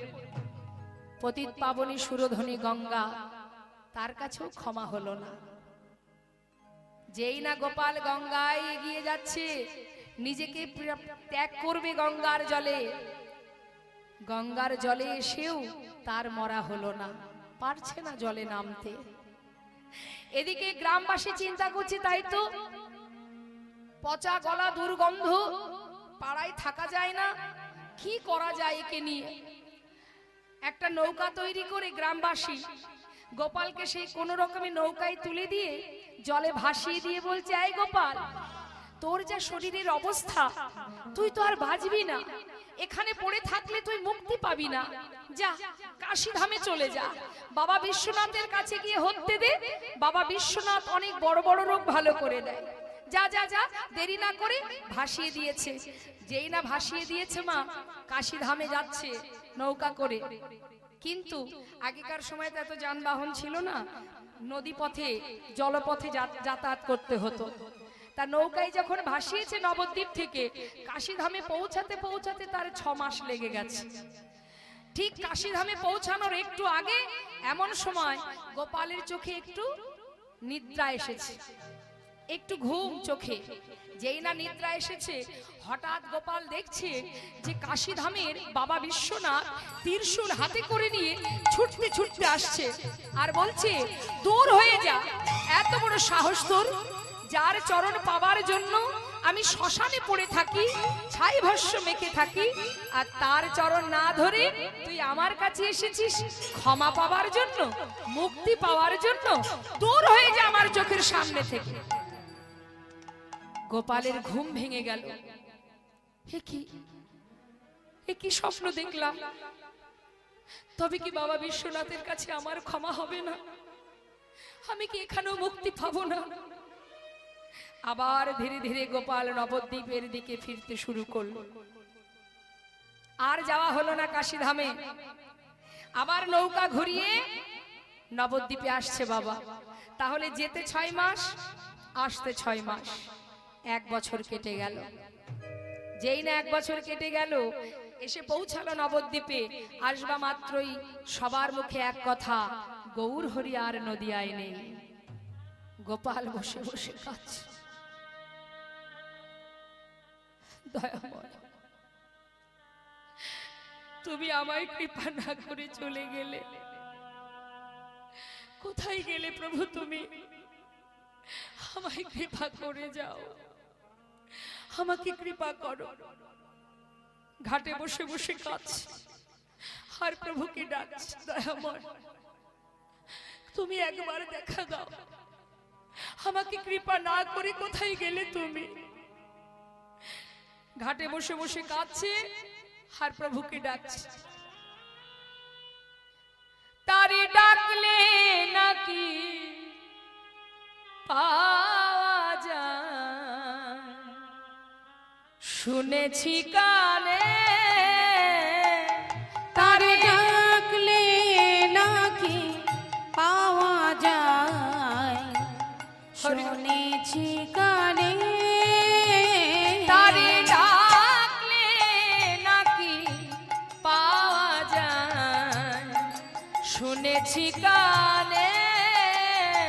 পতিত পাবনী সুরধনী গঙ্গা, তার কাছেও ক্ষমা হলো না। যেই না গোপাল গঙ্গায় এগিয়ে যাচ্ছে, নিজেকে ত্যাগ করবে গঙ্গার জলে, গঙ্গার জলে এসেও তার মরা হলো না, পারছে না জলে নামতে। এদিকে গ্রামবাসী চিন্তা করছে, তাই তো, পচা গলা, দুর্গন্ধ, পাড়ায় থাকা যায় না, কি করা যায় একে নিয়ে? একটা নৌকা তৈরি করে গ্রামবাসী গোপালকে সেই কোন রকমে নৌকায় তুলে দিয়ে জলে ভাসিয়ে দিয়ে বলছে, এই গোপাল, তোর যা শরীরের অবস্থা, তুই তো আর বাঁচবি না, এখানে পড়ে থাকলে তুই মুক্তি পাবি না, যা কাশীধামে চলে যা, বাবা বিশ্বনাথের কাছে গিয়ে হত্যে দে, বাবা বিশ্বনাথ অনেক বড় বড় রোগ ভালো করে দেয়, যা যা যা। দেরি না করে ভাসিয়ে দিয়েছে। যেই না ভাসিয়ে দিয়েছে মা, কাশীধামে যাচ্ছে নৌকা করে। কিন্তু আগেকার সময় তো এত যানবাহন ছিল না, নদী পথে, জলপথে যাতায়াত করতে হতো। তা নৌকায় যখন ভাসিয়েছে নবদ্বীপ থেকে, কাশীধামে পৌঁছাতে পৌঁছাতে তার 6 মাস লেগে গেছে। ঠিক কাশীধামে পৌঁছানোর একটু আগে এমন সময় গোপালের চোখে একটু নিদ্রা এসেছে, একটু ঘুম চোখে। যেই না নিদ্রা এসেছে, হঠাৎ গোপাল দেখছে যে কাশীধামের বাবা বিশ্বনাথ ত্রিশূল হাতে করে নিয়ে ছুটতে ছুটতে আসছে, আর বলছে, দূর হয়ে যা, এত বড় সাহস তোর, যার চরণ পাবার জন্য আমি শ্মশানে পড়ে থাকি, ছাই ভস্য মেখে থাকি, আর তার চরণ না ধরে তুই আমার কাছে এসেছিস ক্ষমা পাওয়ার জন্য, মুক্তি পাওয়ার জন্য? দূর হয়ে যা আমার চোখের সামনে থেকে। গোপালের ঘুম ভেঙে গেল। এ কি স্বপ্ন দেখলাম? তবে কি বাবা বিশ্বনাথের কাছে আমার ক্ষমা হবে না? আমি কি এখানেও মুক্তি পাবো না? আবার ধীরে ধীরে গোপাল নবদ্বীপের দিকে ফিরতে শুরু করল। আর যাওয়া হলো না কাশীধামে। আবার নৌকা ঘুরিয়ে নবদ্বীপে আসছে বাবা। তাহলে যেতে 6 মাস, আসতে 6 মাস, 1 বছর কেটে গেল। যেই না 1 বছর কেটে গেল, এসে পৌঁছালো নবদ্বীপে। আসবা মাত্রই সবার মুখে এক কথা, গৌর হরি আর নদিয়ায় নেই। গোপাল বসে বসে কাঁদছে। দয়াময়, তুমি আমায় কৃপা না করে চলে গেলে। কোথায় গেলে প্রভু তুমি? আমায় কৃপা করে যাও, আমাকে কৃপা করো। ঘাটে বসে বসে কাঁদছে আর প্রভুকে ডাকছে, দয়াময় তুমি একবার দেখা দাও, আমাকে কৃপা না করে কোথায় গেলে তুমি? ঘাটে বসে বসে কাঁদছে আর প্রভুকে ডাকছে। তারে ডাকলে নাকি পাওয়া যায়, শুনেছি কানে। তারে ডাকলে নাকি পাওয়া যায়, শুনেছি কানে। তারে ডাকলে নাকি পাওয়া যায়, শুনেছি কানে।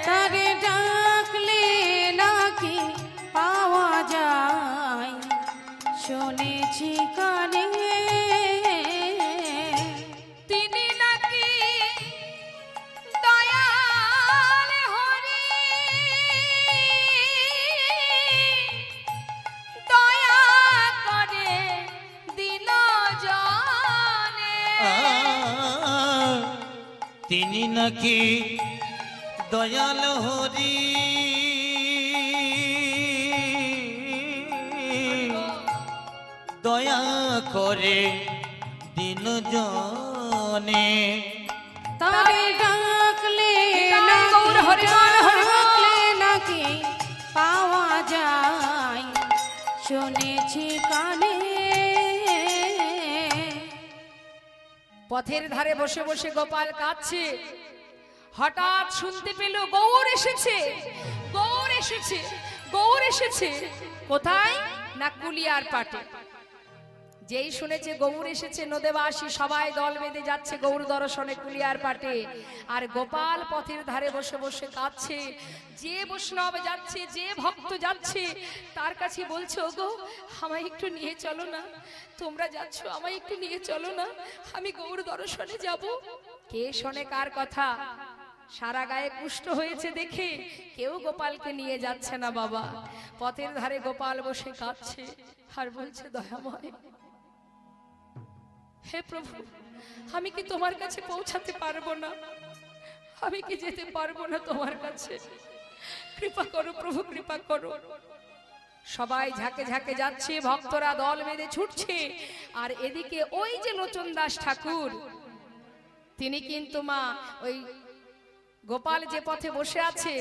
তারে ডাকলে নাকি পাওয়া যায়, শুনেছি কানে। তিনি নাকি দয়াল হরি, দয়া করে দিন জনে। তিনি নাকি দয়াল হরি, দয়া করে দিন জনে। তারে ডাকলে নিতাই গৌর হরি বল, হরি বল। ডাকলে নাকি পাওয়া যায়, শুনেছি কানে। পথের ধারে বসে বসে গোপাল কাঁদছে। হঠাৎ শুনতে পেল গৌর এসেছে, গৌর এসেছে, গৌর এসেছে। কোথায়? না কুলিয়ার পাটে। যেই শুনেছে গৌর এসেছে, নদেবাসী সবাই দল বেঁধে যাচ্ছে গৌর দর্শনে কুলিয়ার পাটে। আর গোপাল পথের ধারে বসে বসে কাঁদছে। যে বৈষ্ণব যাচ্ছে, যে ভক্ত যাচ্ছে, তার কাছে বলছে, ওগো আমায় একটু নিয়ে চলো না, তোমরা যাচ্ছ আমায় একটু নিয়ে চলো না, আমি গৌর দর্শনে যাব। কে শোনে কার কথা? সারা গায়ে কুষ্ঠ হয়েছে দেখে কেউ গোপালকে নিয়ে যাচ্ছে না বাবা। পথের ধারে গোপাল বসে কাঁদছে আর বলছে, দয়াময় হে প্রভু, আমি কি তোমার কাছে পৌঁছাতে পারবো না? আমি কি যেতে পারবো না তোমার কাছে? কৃপা করো প্রভু, কৃপা করো। সবাই ঝাঁকে ঝাঁকে যাচ্ছে, ভক্তরা দল বেঁধে ছুটছে। আর এদিকে ওই যে লোচন দাস ঠাকুর, তিনি কিন্তু মা ওই গোপাল যে পথে বসে আছে,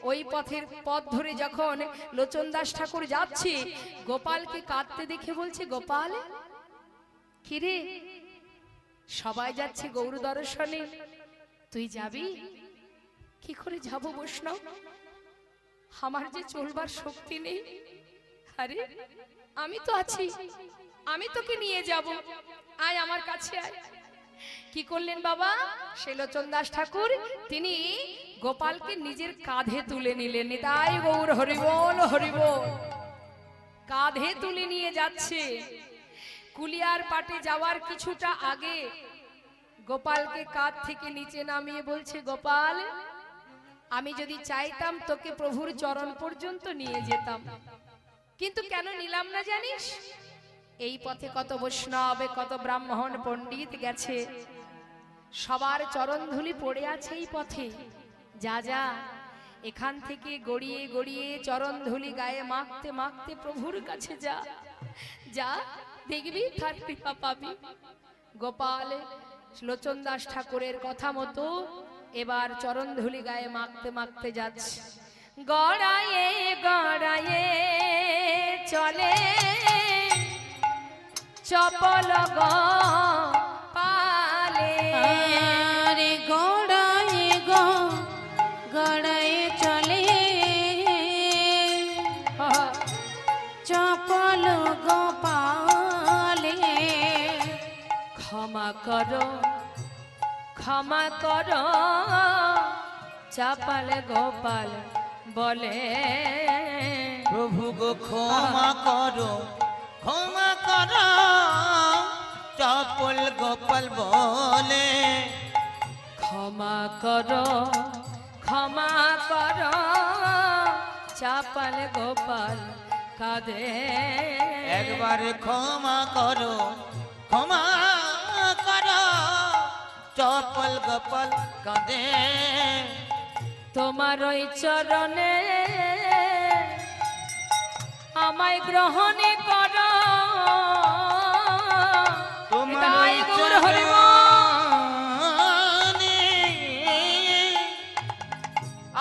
ওই পথের পথ ধরে যখন লোচন দাস ঠাকুর যাচ্ছে, গোপালকে কাঁদতে দেখে বলছে, গোপাল কিরে, সবাই যাচ্ছে গৌর দর্শনে, তুই যাবি? কি করে যাব বৈষ্ণব, আমার যে চলবার শক্তি নেই। আরে আমি তো আছি, আমি তোকে নিয়ে যাব, আয় আমার কাছে আয়। কি করলেন বাবা? সেই লোচন দাস ঠাকুর তিনি গোপালকে নিজের কাঁধে তুলে নিলেন। নিতাই গৌর হরিবল, হরিবল। কাঁধে তুলে নিয়ে যাচ্ছে। কুলিয়ার পাটে যাওয়ার কিছুটা আগে গোপালকে কাঁধ থেকে নিচে নামিয়ে বলছে, গোপাল আমি যদি চাইতাম তোকে প্রভুর চরণ পর্যন্ত নিয়ে যেতাম, কিন্তু কেন নিলাম না জানিস? এই পথে কত বৈষ্ণব, কত ব্রাহ্মণ পণ্ডিত গেছে, সবার চরণ ধুলি পড়ে আছে এই পথে। যা যা, এখান থেকে গড়িয়ে গড়িয়ে চরণ ধুলি গায়ে মাখতে মাখতে প্রভুর কাছে যা, যা দেখবি তার কৃপা পাবি। গোপাল লোচন দাস ঠাকুরের কথা মতো এবার চরণ ধুলি গায়ে মাখতে মাখতে যাচ্ছে। গড়ায়ে গড়ায়ে চলে চপল পালে, আরে গড়ায় গো গড়ায় চলে চপল গোপালে। ক্ষমা করো ক্ষমা করো চাপাল গোপাল বলে, প্রভু গো ক্ষমা করো চপল গোপাল বলে। ক্ষমা করো চাপাল গোপাল কাঁদে। একবারে ক্ষমা করো চপল গোপাল কাঁদে। তোমার ওই চরণে আমায় গ্রহণ করো, তোমার এটাই ওই গৌর হরিব। চরণে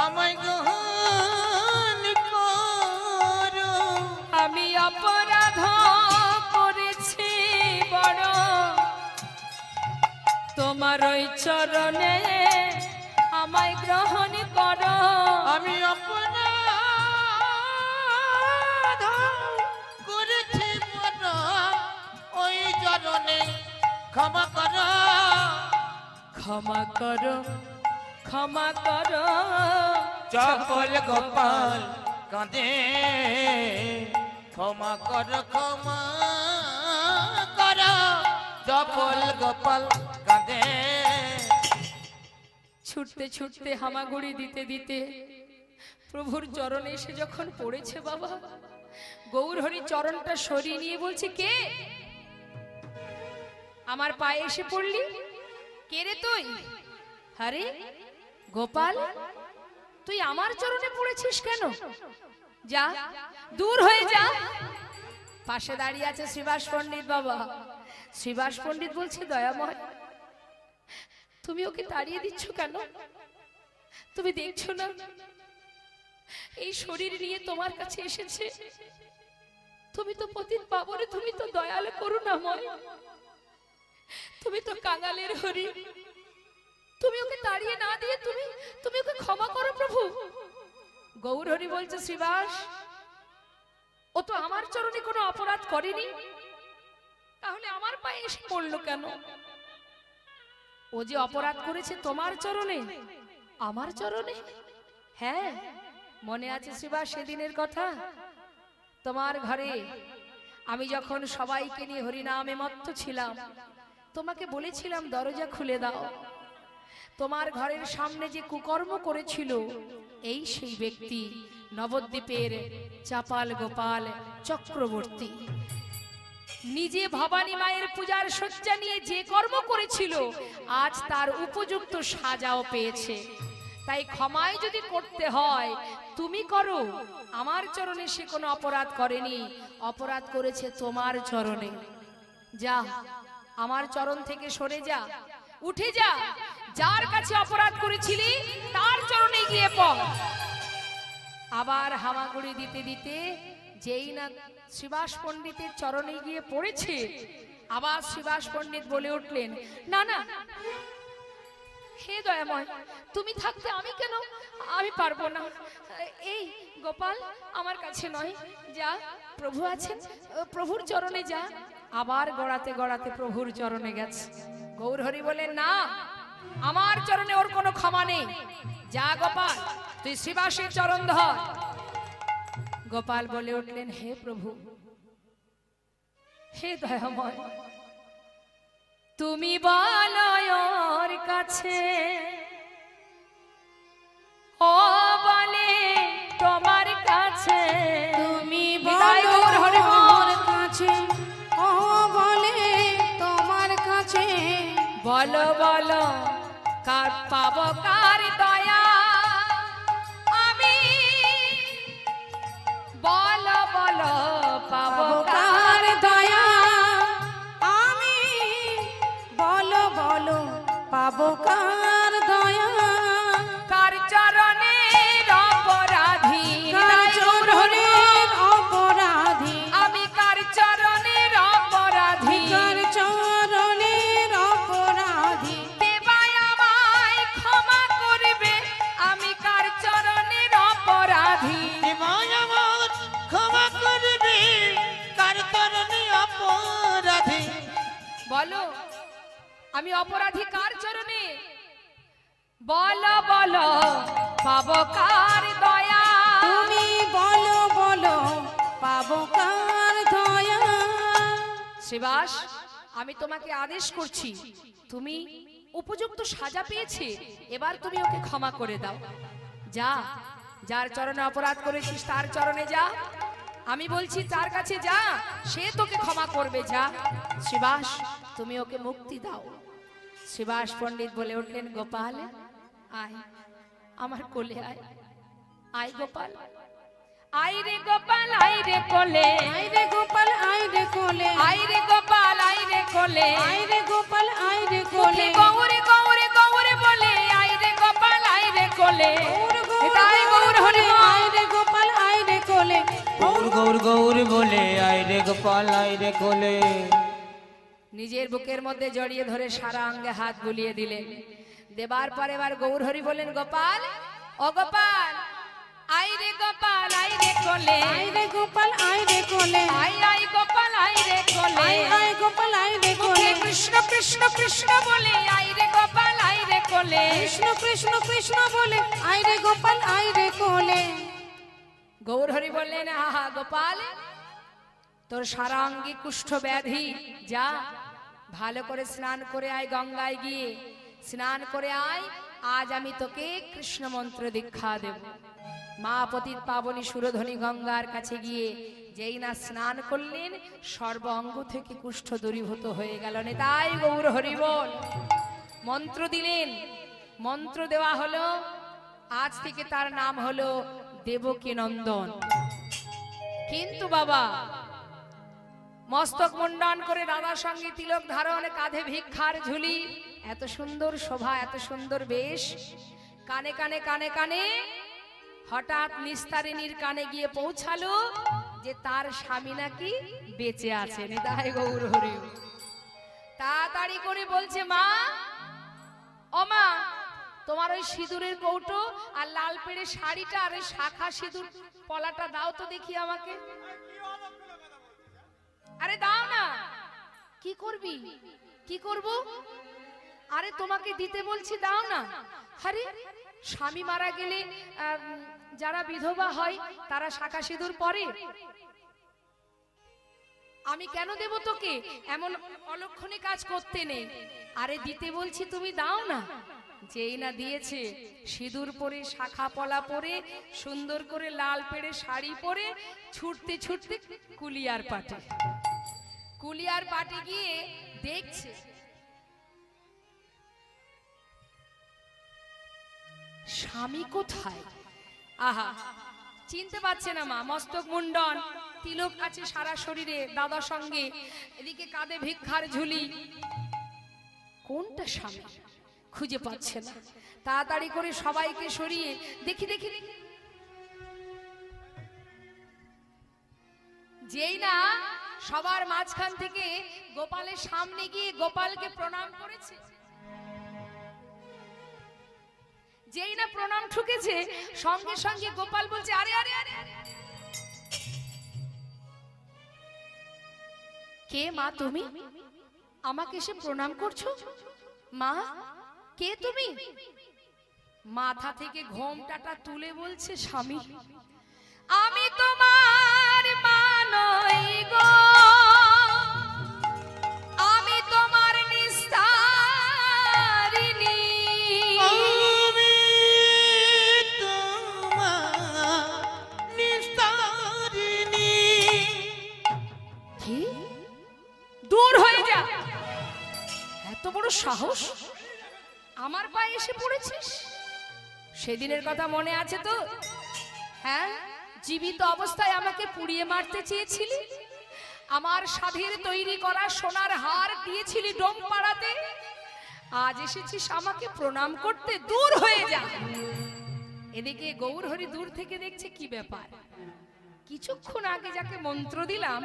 আমায় গ্রহণ করো। আমি অপরাধ করেছি বড়, তোমার ওই চরণে আমায় গ্রহণ করো। আমি অপরাধ করেছি বড়, ওই চরণে ক্ষমা করো। ক্ষমা করো চপল গোপাল কাঁদে। ক্ষমা করো চপল গোপাল কাঁদে। ছুটতে ছুটতে হামাগুড়ি দিতে দিতে প্রভুর চরণে এসে যখন পড়েছে বাবা, গৌরহরি চরণটা সরিয়ে নিয়ে বলছে, কে আমার পায়ে এসে পড়লি? কে রে তুই? আরে গোপাল, তুই আমার চরণে পড়েছিস কেন? যা, দূর হয়ে যা। পাশে দাঁড়িয়ে আছে শ্রীবাস পণ্ডিত বাবা। শ্রীবাস পণ্ডিত বলছে, দয়াময়, তুমি ওকে তাড়িয়ে দিচ্ছ কেন? তুমি দেখছো না এই শরীর নিয়ে তোমার কাছে এসেছে? তুমি তো পতিত পাবনে, তুমি তো দয়ালু করুণাময়, তুমি তো কাঙালের হরি। তুমি ওকে তাড়িয়ে না দিয়ে তুমি ওকে ক্ষমা করো প্রভু। গৌর হরি বলছে, শ্রীবাস, ও তো আমার চরণে কোনো অপরাধ করেনি, তাহলে আমার পায়ে এসে পড়লো কেন? ও যে অপরাধ করেছে তোমার চরণে, আমার চরণে। হ্যাঁ, মনে আছে শ্রীবাস সেদিনের কথা? তোমার ঘরে আমি যখন সবাইকে নিয়ে হরিনামে মত্ত ছিলাম, তোমাকে বলেছিলাম দরজা খুলে দাও। তোমার ঘরের সামনে যে কুকর্ম করেছিল, এই সেই ব্যক্তি নবদ্বীপের চাপাল গোপাল চক্রবর্তী। নিজে ভবানী মায়ের পূজার শয্যা নিয়ে যে কর্ম করেছিল, আজ তার উপযুক্ত সাজাও পেয়েছে। তাই ক্ষমায় যদি করতে হয় তুমি করো, আমার চরণে সে কোনো অপরাধ করেনি, অপরাধ করেছে তোমার চরণে। যা, আমার চরণ থেকে সরে যা, উঠে যা, যার কাছে অপরাধ করেছিলি তার চরণে গিয়ে পড়। আবার হামাগুড়ি দিতে দিতে যেই না শ্রীবাস পণ্ডিতের চরণে গিয়ে পড়েছে, আবার শ্রীবাস পণ্ডিত বলে উঠলেন, না না, হে দয়াময়, তুমি থাকতে আমি কেন? আমি পারবো না। এই গোপাল আমার কাছে নয়, যা, প্রভু আছেন, প্রভুর চরণে যা। আবার গড়াতে গড়াতে প্রভুর চরণে গেছে। গৌরহরি বলেন, না, আমার চরণে ওর কোনো ক্ষমা নেই। যা গোপাল, তুই শ্রীবাসের চরণ ধর। গোপাল বলে উঠলেন, হে প্রভু, হে দয়াময়, তুমি বলো ওর কাছে, ও বলে তোমার কাছে। তুমি বলো ওর কাছে, ও বলে তোমার কাছে। বলো বলো কার পাবো কার দয়া আমি, বলো বলো পাবো কার দয়া আমি, বলো বলো বলো আমি অপরাধী কার চরণে? বলো বলো পাবো কার দয়া? তুমি বলো বলো পাবো কার দয়া? শিবাস, আমি তোমাকে আদেশ করছি, তুমি উপযুক্ত সাজা পেয়েছে, এবার তুমি ওকে ক্ষমা করে দাও। যা, যার চরণে অপরাধ করেছিস তার চরণে যা। আমি বলছি তার কাছে যা, সে তোকে ক্ষমা করবে। যা শিবাস, তুমি ওকে মুক্তি দাও। শিবাস পণ্ডিত বলে উঠলেন, গোপাল আয় আমার কোলে আয়, আয় গোপাল, আয় রে গোপাল, আয় রে কোলে, আয় রে গোপাল আয় রে কোলে, আয় রে গোপাল, আয় রে কোলে, আয় রে গোপাল আয় রে মুখে কোলে, গৌরে গৌরে গৌরে বলে আয় রে গোপাল, আয় রে কোলে। তাই গৌর হরি আয় রে গোপাল আয় রে কোলে, গৌর গৌর গৌর বলে আয় রে গোপাল আয় রে কোলে। নিজের বুকের মধ্যে জড়িয়ে ধরে সারা অঙ্গে হাত বুলিয়ে দিলেন। দেবার পরে এবার গৌর হরি বলেন, গোপাল ও গোপাল, আয় রে গোপাল, আয় রে কোলে, আয় রে গোপাল আয় রে কোলে, আয় আয় গোপাল, আয় রে কোলে, আয় আয় গোপাল আয় রে মুখে কোলে, কৃষ্ণ কৃষ্ণ কৃষ্ণ বলে আয় রে গোপাল, আয় রে কোলে। কৃষ্ণ কৃষ্ণ কৃষ্ণ বলে আয় রে গোপাল আয় রে কোলে। গৌর হরি বললেন, আহা গোপাল, তোর সারা অঙ্গে কুষ্ঠ ব্যাধি, যা ভালো করে স্নান করে আয়, গঙ্গায় গিয়ে স্নান করে আয়। আজ আমি তোকে কৃষ্ণ মন্ত্র দীক্ষা দেব। মা পতিত পাবনী সুরধনী গঙ্গার কাছে গিয়ে যেই না স্নান করলেন, সর্ব অঙ্গ থেকে কুষ্ঠ দূরীভূত হয়ে গেল। তাই গৌর হরি বল মন্ত্র দিলেন। মন্ত্র দেওয়া হলো, আজ থেকে তার নাম হলো দেবকী নন্দন। কিন্তু বাবা মস্তক মুন্ডন করে, দাদার সঙ্গে তিলক ধারণ, কাঁধে ভিক্ষার ঝুলি, এত সুন্দর শোভা, এত সুন্দর বেশ। কানে কানে কানে কানে হঠাৎ নিস্তারিণীর কানে গিয়ে পৌঁছালো যে তার স্বামী নাকি বেঁচে আছে। নিতাই গৌর হরি। তাড়াতাড়ি করে বলছে, মা ও মা, তোমার ওই সিঁদুরের কৌটো আর লাল পেড়ে শাড়িটা আর ওই শাখা সিঁদুর পলাটা দাও তো দেখি আমাকে। আরে দাও না। কি করবি? কি করব? আরে তোমাকে দিতে বলছি, দাও না। আরে স্বামী মারা গেলে যারা বিধবা হয় তারা শাখা সিঁদুর পরে, আমি কেন দেব তোকে? এমন অলক্ষণে কাজ করতে নেই। আরে দিতে বলছি, তুমি দাও না। যেই না দিয়েছে, সিঁদুর পরে, শাখা পলা পরে, সুন্দর করে লাল পেড়ে শাড়ি পরে ছুটতে ছুটতে কুলিয়ার পাটে, কুলিয়ার পাটে গিয়ে দেখছে স্বামী কোথায়। আহা, চিনতে পারছে না মা। মস্তক মুন্ডন, তিলক আছে সারা শরীরে দাদার সঙ্গে, এদিকে কাঁধে ভিক্ষার ঝুলি, কোনটা স্বামী খুঁজে পাচ্ছে না। তাড়াতাড়ি করে সবাইকে সরিয়ে দেখি দেখি দেখি, যেই না সবার মাঝখান থেকে গোপালের সামনে গিয়ে গোপালকে প্রণাম করেছে, যেই না প্রণাম ঠুকেছে, সঙ্গে সঙ্গে গোপাল বলছে, আরে আরে আরে কে মা তুমি? আমাকে এসে প্রণাম করছো? মা কে তুমি? মাথা থেকে ঘোমটাটা তুলে বলছে, স্বামী আমি তোমার মা নই গো, আমি তোমার নিস্তারিণী। আমি তোমার নিস্তারিণী। কি? দূর হয়ে যা, এত বড় সাহস আমার পায়ে এসে পড়েছিস? সেদিনের কথা মনে আছে তো? হ্যাঁ, জীবিত অবস্থায় আমাকে পুড়িয়ে মারতে চেয়েছিলি, আমার সাধের তৈরি করা সোনার হার দিয়েছিলি ডোম পাড়াতে, আজ এসেছিস আমাকে প্রণাম করতে? দূর হয়ে যা। এদিকে গৌর হরি দূর থেকে দেখছে, কি ব্যাপার, কিছুক্ষণ আগে যাকে মন্ত্র দিলাম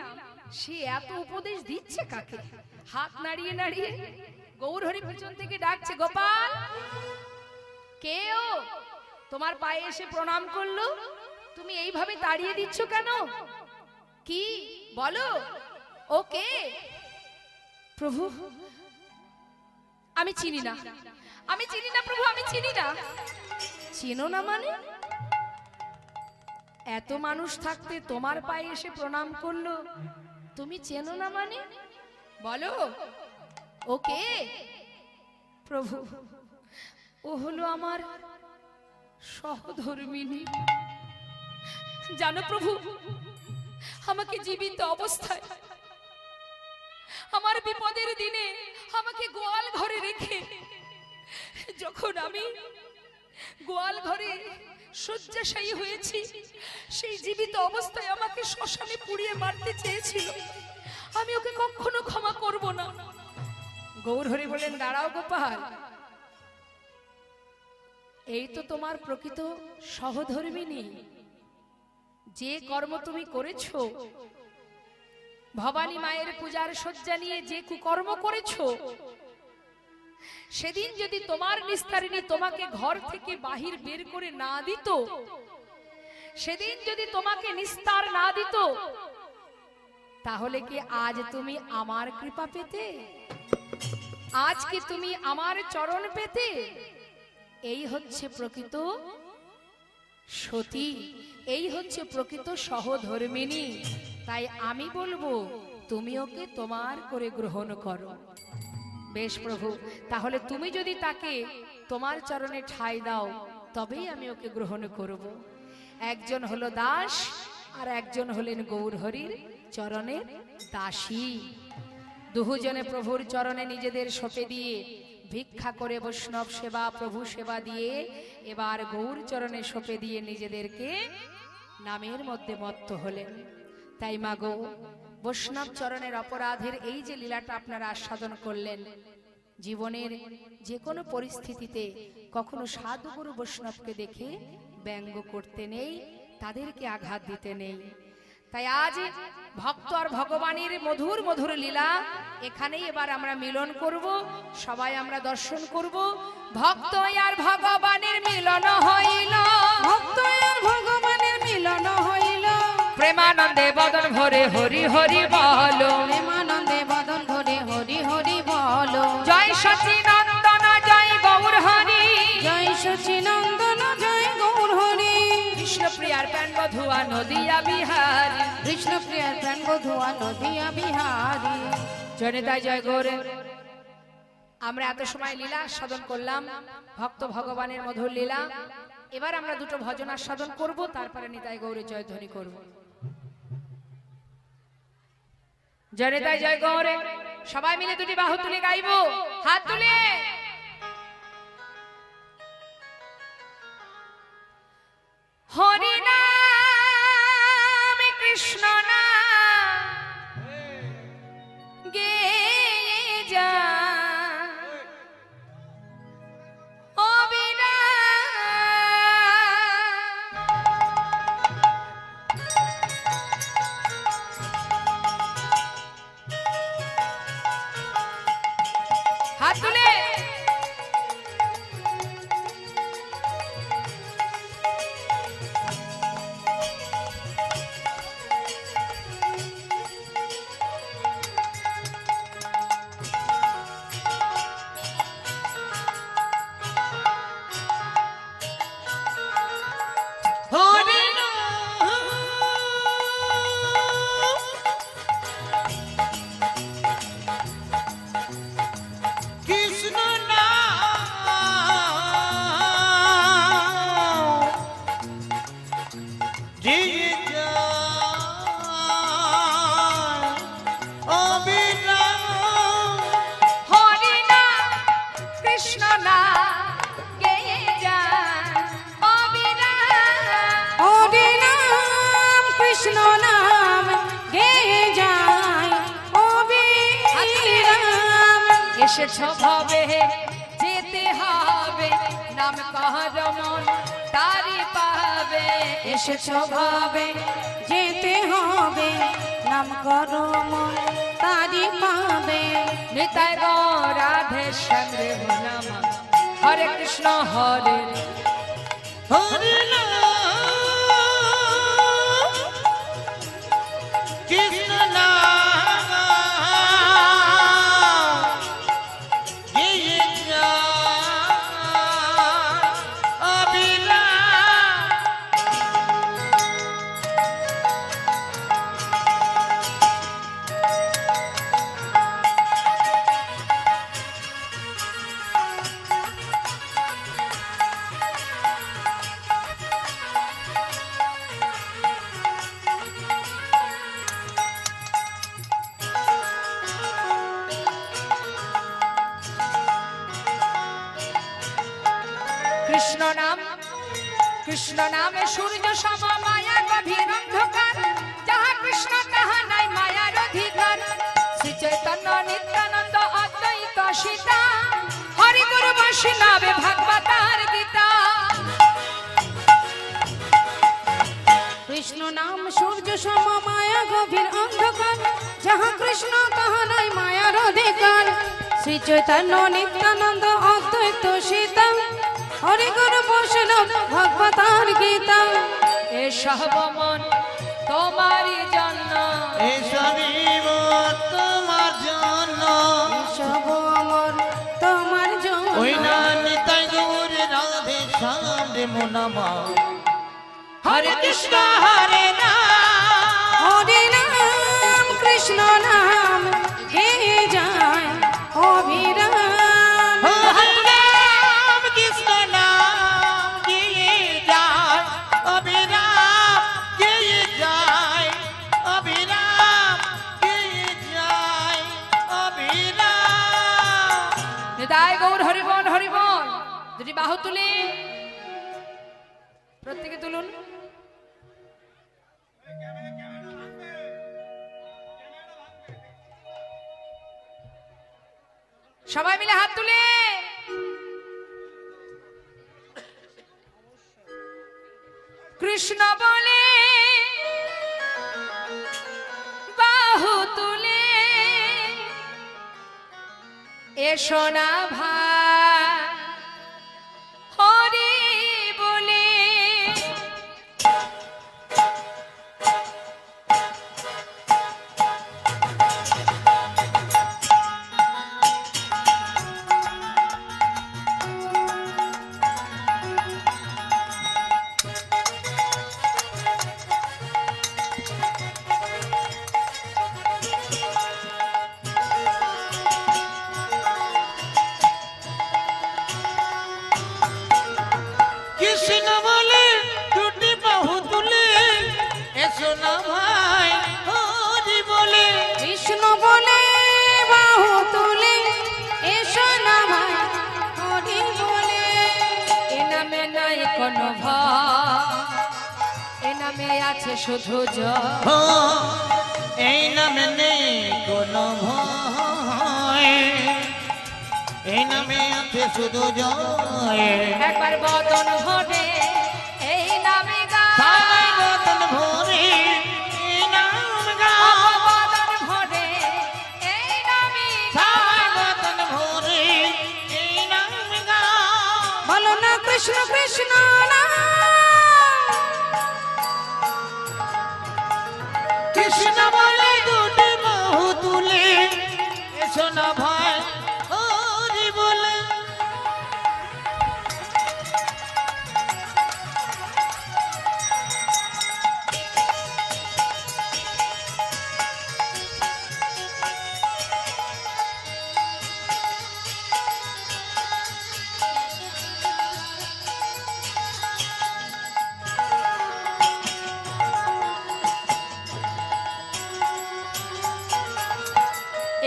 সে এত উপদেশ দিচ্ছে কাকে? হাত নাড়িয়ে নাড়িয়ে গৌর হরি পিছন থেকে ডাকছে, গোপাল কে ও? তোমার পায়ে এসে প্রণাম করলো, তুমি এইভাবে তাড়িয়ে দিচ্ছ কেন? কি বলো, ও কে? প্রভু আমি চিনি না, আমি চিনি না প্রভু, আমি চিনি না। চিনো না মানে? এত মানুষ থাকতে তোমার পায়ে এসে প্রণাম করলো, তুমি চেনো না মানে? বলো ওকে। প্রভু, ও হলো আমার সহধর্মিনী। জানো প্রভু, আমাকে জীবিত অবস্থায় আমার বিপদের দিনে আমাকে গোয়াল ঘরে রেখে, যখন আমি গোয়াল ঘরে শয্যাশায়ী হয়েছি, সেই জীবিত অবস্থায় আমাকে শ্মশানে পুড়িয়ে মারতে চেয়েছিল। আমি ওকে কখনো ক্ষমা করব না। গৌরহরি বলেন, দাঁড়াও গোপাল, এই তো তোমার প্রকৃত সহধর্মিনী। যে কর্ম তুমি করেছো, ভবানী মায়ের পূজার শয্যা নিয়ে যে কুকর্ম করেছো, সেদিন যদি তোমার নিস্তারিণী তোমাকে ঘর থেকে বাহির বের করে না দিত, সেদিন যদি তোমাকে নিস্তার না দিত, তাহলে কি আজ তুমি আমার কৃপা পেতে? আজ কি তুমি আমার চরণ পেতে? এই হচ্ছে প্রকৃত সতী, এই হচ্ছে প্রকৃত সহধর্মিনী। তাই আমি বলবো, তুমি ওকে তোমার করে গ্রহণ করো। বেশ প্রভু, তাহলে তুমি যদি তাকে তোমার চরণে ঠাঁই দাও, তবেই আমি ওকে গ্রহণ করব। একজন হলো দাস, আর একজন হলেন গৌরহরির চরণের দাসী। দুজনে প্রভুর চরণে নিজেদের সঁপে দিয়ে ভিক্ষা করে বৈষ্ণব সেবা, প্রভু সেবা দিয়ে এবার গৌর চরণে সঁপে দিয়ে নিজেদেরকে নামের মধ্যে মত্ত হলেন। তাই মাগো, বৈষ্ণব চরণের অপরাধের এই যে লীলাটা আপনারা আস্বাদন করলেন, জীবনের যে কোনো পরিস্থিতিতে কখনো সাধুগুরু বৈষ্ণবকে দেখে ব্যঙ্গ করতে নেই, তাদেরকে আঘাত দিতে নেই। তাই আজ ভক্ত আর ভগবানের মধুর মধুর লীলা এখানেই এবার আমরা মিলন করব, সবাই আমরা দর্শন করব। ভক্ত আর ভগবানের মিলন হইল, ভক্ত আর ভগবানের মিলন হইল, প্রেমানন্দে বদন ভরে হরি হরি বলো, প্রেমানন্দে বদন ভরে হরি হরি বলো। জয় সচিনন্দন জয় গৌর হরি, জয় সচিনন্দন জয় গৌর হরি, কৃষ্ণপ্রিয়ার প্রাণ বধুয়া নদিয়া বিহারী, কৃষ্ণপ্রিয়ার প্রাণ বধুয়া নদিয়া বিহারী। জয়নিতাই জয় গৌর। আমরা এত সময় লীলা আস্বাদন করলাম, ভক্ত ভগবানের মধুর লীলা। এবার আমরা দুটো ভজন আস্বাদন করব, তারপরে নিতাই গৌরের জয়ধ্বনি করব। জয়নিতাই জয় গৌর। সবাই মিলে দুটি বাহু তুলে গাইবো, হাত তুলে। হরি নাম কৃষ্ণ নাম গেয়ে যা, হাত তুলে। হরি কৃষ্ণ হরি নাম কৃষ্ণ নাম গেয়ে যা, অবিরাম। হরি নাম কৃষ্ণ নাম গেয়ে যায় অবিরাম। এসেছ ভবে যেতে হবে, নাম কর মন তারি পাবে। এসেছ ভাবে যেতে হবে, নাম করো মন তারি পাবে। নিতাই গৌর রাধে শ্যাম রে নামা, হরে কৃষ্ণ হরে হরি কৃষ্ণ নাম গেয়ে কৃষ্ণ নাম, কৃষ্ণ নামে সূর্য সম মায়া গভীর অন্ধকার, যাহা কৃষ্ণ তাহা নাই মায়ার অধিকার। শ্রী চৈতন্য নিত্যানন্দ অদ্বৈত সীতা, হরি গুরু বৈষ্ণবে ভাগবতার গীতা। কৃষ্ণ নাম সূর্য সম মায়া গভীর অন্ধকার, যাহা কৃষ্ণ তাহা নাই মায়ার অধিকার। শ্রী চৈতন্য নিত্যানন্দ অদ্বৈত সীতা, হরি গুরু বৈষ্ণব ভগবতার গীতা। এ সব মন তোমারই জন্য, এসবই তোমার জন্য, সব আমার তোমার জন্য। ওই না নিতাই গৌর রাধে শ্যাম রে মোনামা। হরে কৃষ্ণ হরে নাম, হরে নাম কৃষ্ণ নাম গে যায় অবিরাম। হরে রাম কৃষ্ণ নাম গিয়ে যায় অবিরাম, গিয়ে যায় অবিরাম, গিয়ে যায় অবিরাম। নিতাই গৌর হরিবল হরিবল। দুটি বাহু তুলে প্রত্যেকে তুলুন। সবাই মিলে হাত তুলে কৃষ্ণ বলে বাহু তুলে, এসো না ভাই হরি বলে। কৃষ্ণ বলে দুটি বাহু তুলে, এসো না ভাই হরি বলে। কৃষ্ণ বলে বাহু তুলে, এসো না ভাই হরি বলে। এ নামে নাই কোনো ভয়, এ নামে আছে শুধু জয়। ও, এই নামে নেই কোনো ভয়, এই নামে আছে শুধু জয়। একবার বদন ভরে এই নামে সবাই গায়, বদন ভরে এই নাম গাও, বদন ভরে এই নামে সবাই গায়। বদন ভরে এই নাম গাও। বলো না কৃষ্ণ কৃষ্ণ নাম। কৃষ্ণ বলে দুটি বাহু তুলে, এসো না ভাই হরি বলে।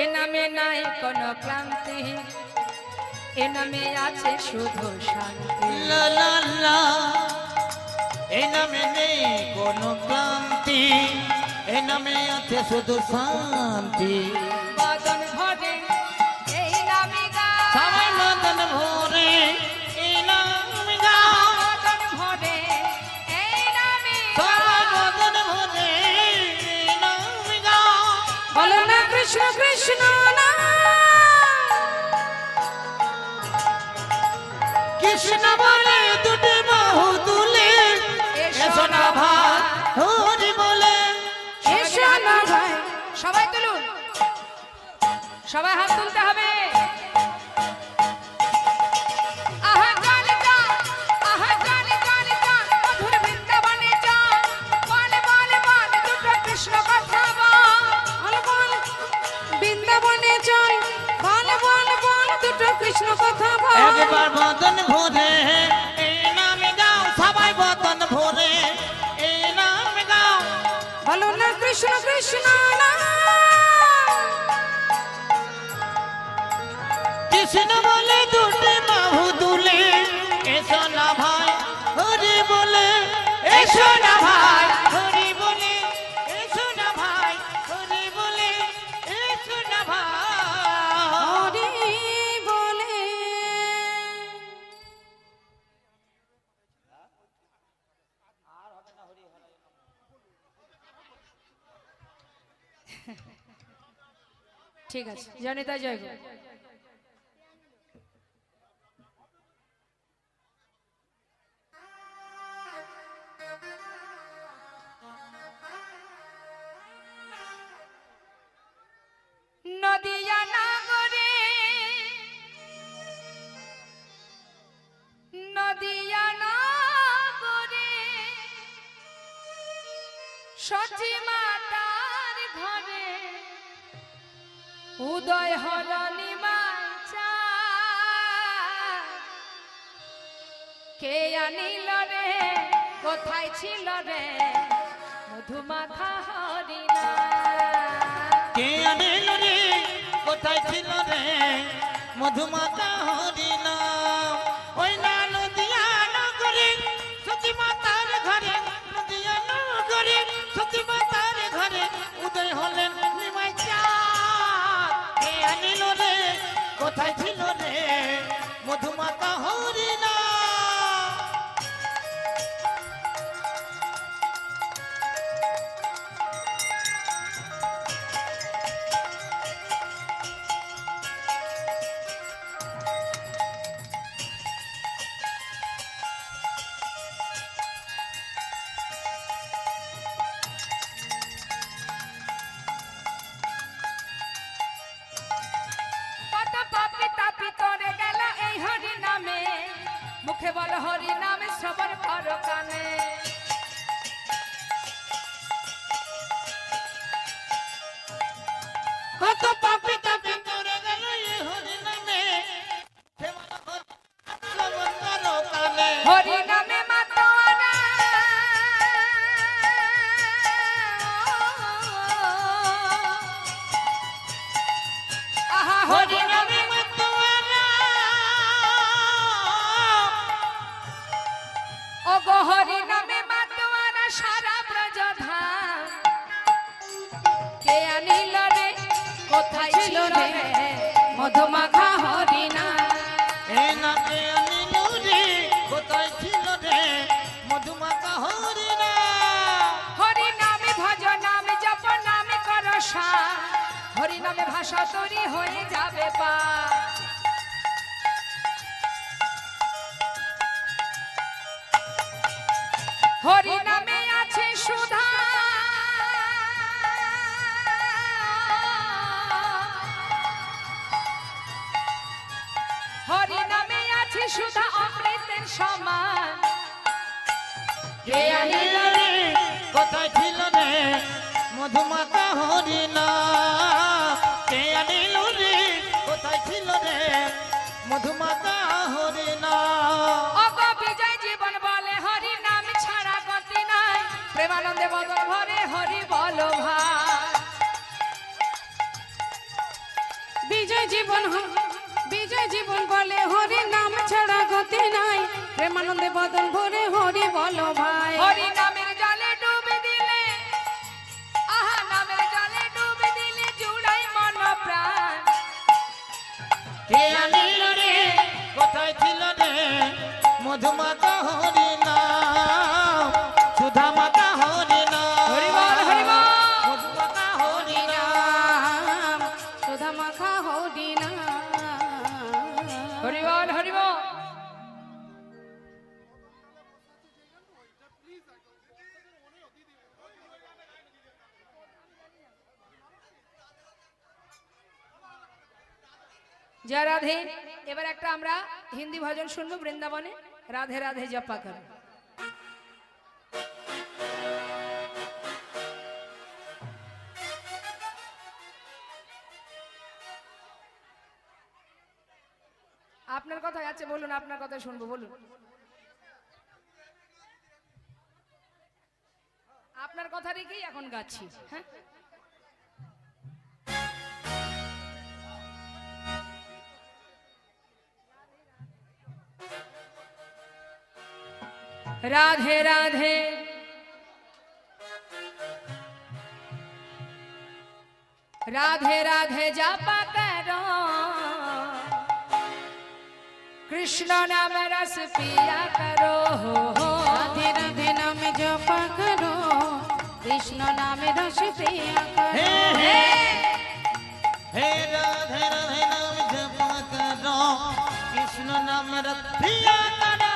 এ নামে নাই কোনো ক্লান্তি, এ নামে আছে শুধু শান্তি। লা লা লা, এই নামে নেই কোনো ক্লান্তি, এই নামে আছে শুধু শান্তি। বদন ভরে এই নামে গায়, সবাই বদন ভরে এই নাম গাও, বদন ভরে এই নামে সবাই গায়। বদন ভরে এই নাম গাও। বলো না কৃষ্ণ কৃষ্ণ নাম। কৃষ্ণ বলে দুটি বাহু তুলে, এসো না ভাই হরি বলে। এসো না ভাই সবাই তুলুন। এসো না ভাই হরি বলে এসো না ভাই হরি বলে এসো না ভাই হরি বলে। ঠিক আছে, জনিতা জয় গো। নদিয়া নগরে নদিয়া নগরে সচি মাতার ঘরে উদয় হল নিমাচা কে আনিল রে কোথায় ছিল রে মধুমাখা হরিণা কে আনিল রে কোথায় ছিল রে মধুমাতা হরিণা ওই না নদিয়া নগরে সতী মাতার ঘরে নদিয়া নগরে সতী মাতার ঘরে উদয় হলেন নিমাই চাঁদ কে আনিল রে কোথায় ছিল রে মধুমাতা হরিণা কত পাপি তাপি করে গেল এই হরি নামে মুখে বল হরি নামে শ্রবণ করো কানে কত পাপি তাপি করে গেল এই হরি নামে শ্রবণ করো কানে হরি নামে মাতোয়ারা আহা হরি নামে ওগো হরি নামে মাতোয়ারা সারা ব্রজধাম কে আনিল রে কোথায় ছিল রে মধুমাখা হরিণা এ নামে আনিল রে কোথায় ছিল রে মধুমাতা হরিণা হরি নামে ভজ নামে জপ নামে করসা হরি নামে ভাষা তরি হয়ে যাবে পা হরি নামে আছে সুধা হরি নামে আছে সুধা অমৃতের সমান কে আনিল রে কোথায় ছিল রে মধুমাতা হরিণা কে আনিল রে কোথায় ছিল রে মধুমাতা হরিণা অগ বিজয় জীবন বলে হরি নাম ছাড়া গতি নাই প্রেমানন্দে বদল ভরে হরি বল ভাই বিজয় জীবন বিজয় জীবন বলে হরি নাম ছাড়া গতি নাই প্রেমানন্দে বদন ভরে হরি বলো ভাই হরি নামের জলে ডুবে দিলে আহা নামের জলে ডুবে দিলে জুড়াই মন প্রাণ কে আনিল রে কোথায় ছিল রে মধুমাতা হরিণা সুধা মাতা হরিণা হরি বল হরি বল মধুমাতা হরিণা নাম সুধা মাখা হরিণা হরি বল হরি বল জয় রাধে। এবার একটা আমরা হিন্দি ভজন শুনবো বৃন্দাবনে রাধে রাধে জপা করো আপনার কথা আছে বলুন আপনার কথা শুনবো বলুন আপনার কথা রেখেই এখন গাচ্ছি হ্যাঁ রাধে রাধে राधे राधे जापा करो कृष्ण नाम रस पिया करो राधे राधे नाम जपा करो कृष्ण नाम रस पिया हे करो हे हे राधे राधे नाम जपा करो कृष्ण नाम रस पिया करो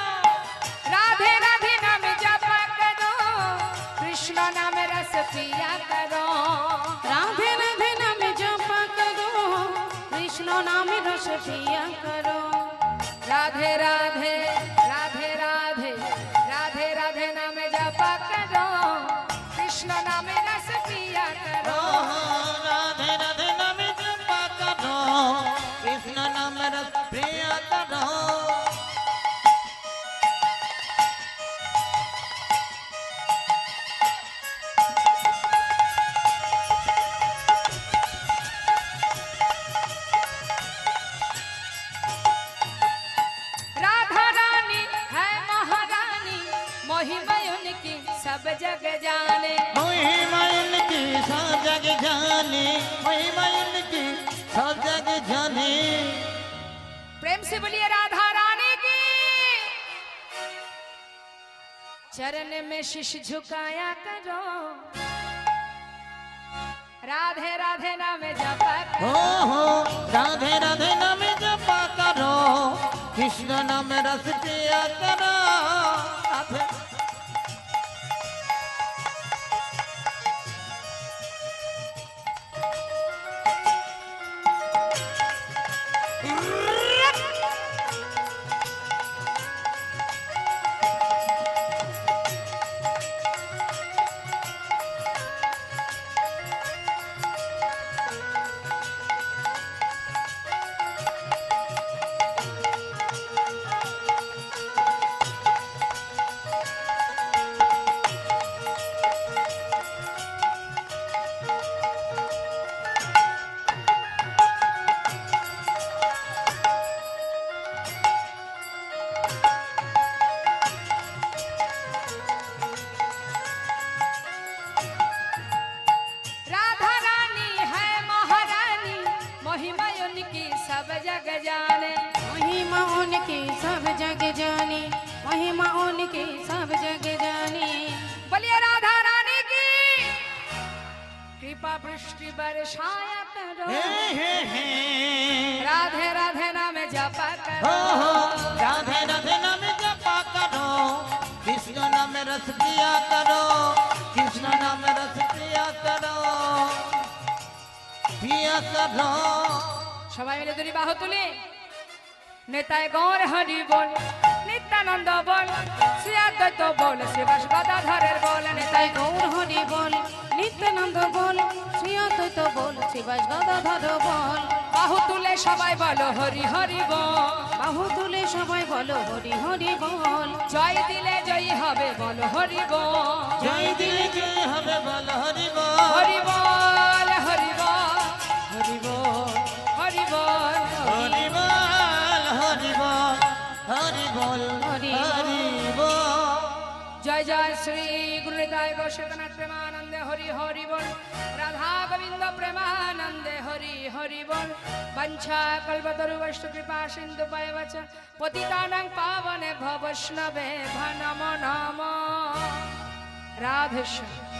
राधे राधे नाम जपा करो कृष्ण नाम रस पिया करो राधे राधे नाम जपा करो कृष्ण नाम रस पिया करो राधे राधे राधे राधे राधे राधे नाम जपा करो कृष्ण नाम रस पिया करो राधे राधे नाम जपा करो कृष्ण नाम रस पिया करो राधा रानी है महारानी महिमा उनकी सब जग जाने महिमा इनकी सब जग जाने महिमा इनकी सब जग जाने प्रेम से बोलिए राधा रानी की चरण में शीश झुकाया करो राधे राधे नाम जपा हो करो हो राधे राधे नाम जपा करो कृष्ण नाम रस पिया करो राधे राधा रानी है महारानी महिमा उनकी सब जग जाने महिमा उनकी सब जग जानी महिमा उनकी सब जग जानी बोलिए राधा रानी की कृपा वृष्टि बरसाया करो हे राधे राधे नाम जपा हो करो हो राधे राधे नाम जपा करो कृष्ण नाम रस पिया करो कृष्ण नाम रस पिया करो पिया करो সবাই মিলে দুই বাহু তুলে নেতায় গৌর হরি বল নিত্যানন্দ বল শ্রী অদ্বৈত বল শ্রীবাস গদাধরের বল তাই নেতায় গৌর হরি বল নিত্যানন্দ বল শ্রী অদ্বৈত বল শিবাস গদাধর বল বাহু তুলে সবাই বলো হরি হরি বল বাহু তুলে সবাই বলো হরি হরি বল জয় দিলে জয়ী হবে বলো হরি বল জয় দিলে জয় হবে বল হরি বল হরি বল হরি বল হরি বল হরি বল হরি বল হরি বল হরি বল হরি হরি বল জয় জয় শ্রী গুরু নিতাই গৌরনাথ প্রেমানন্দে হরি হরি বল রাধা গোবিন্দ প্রেমানন্দে হরি হরি বল বঞ্ছা কল্পতরু বৈষ্ণব কৃপা সিন্ধু পায়বচ পতিতানাং পাবনে ভবৈষ্ণবে নমো নমঃ রাধেশ্যাম।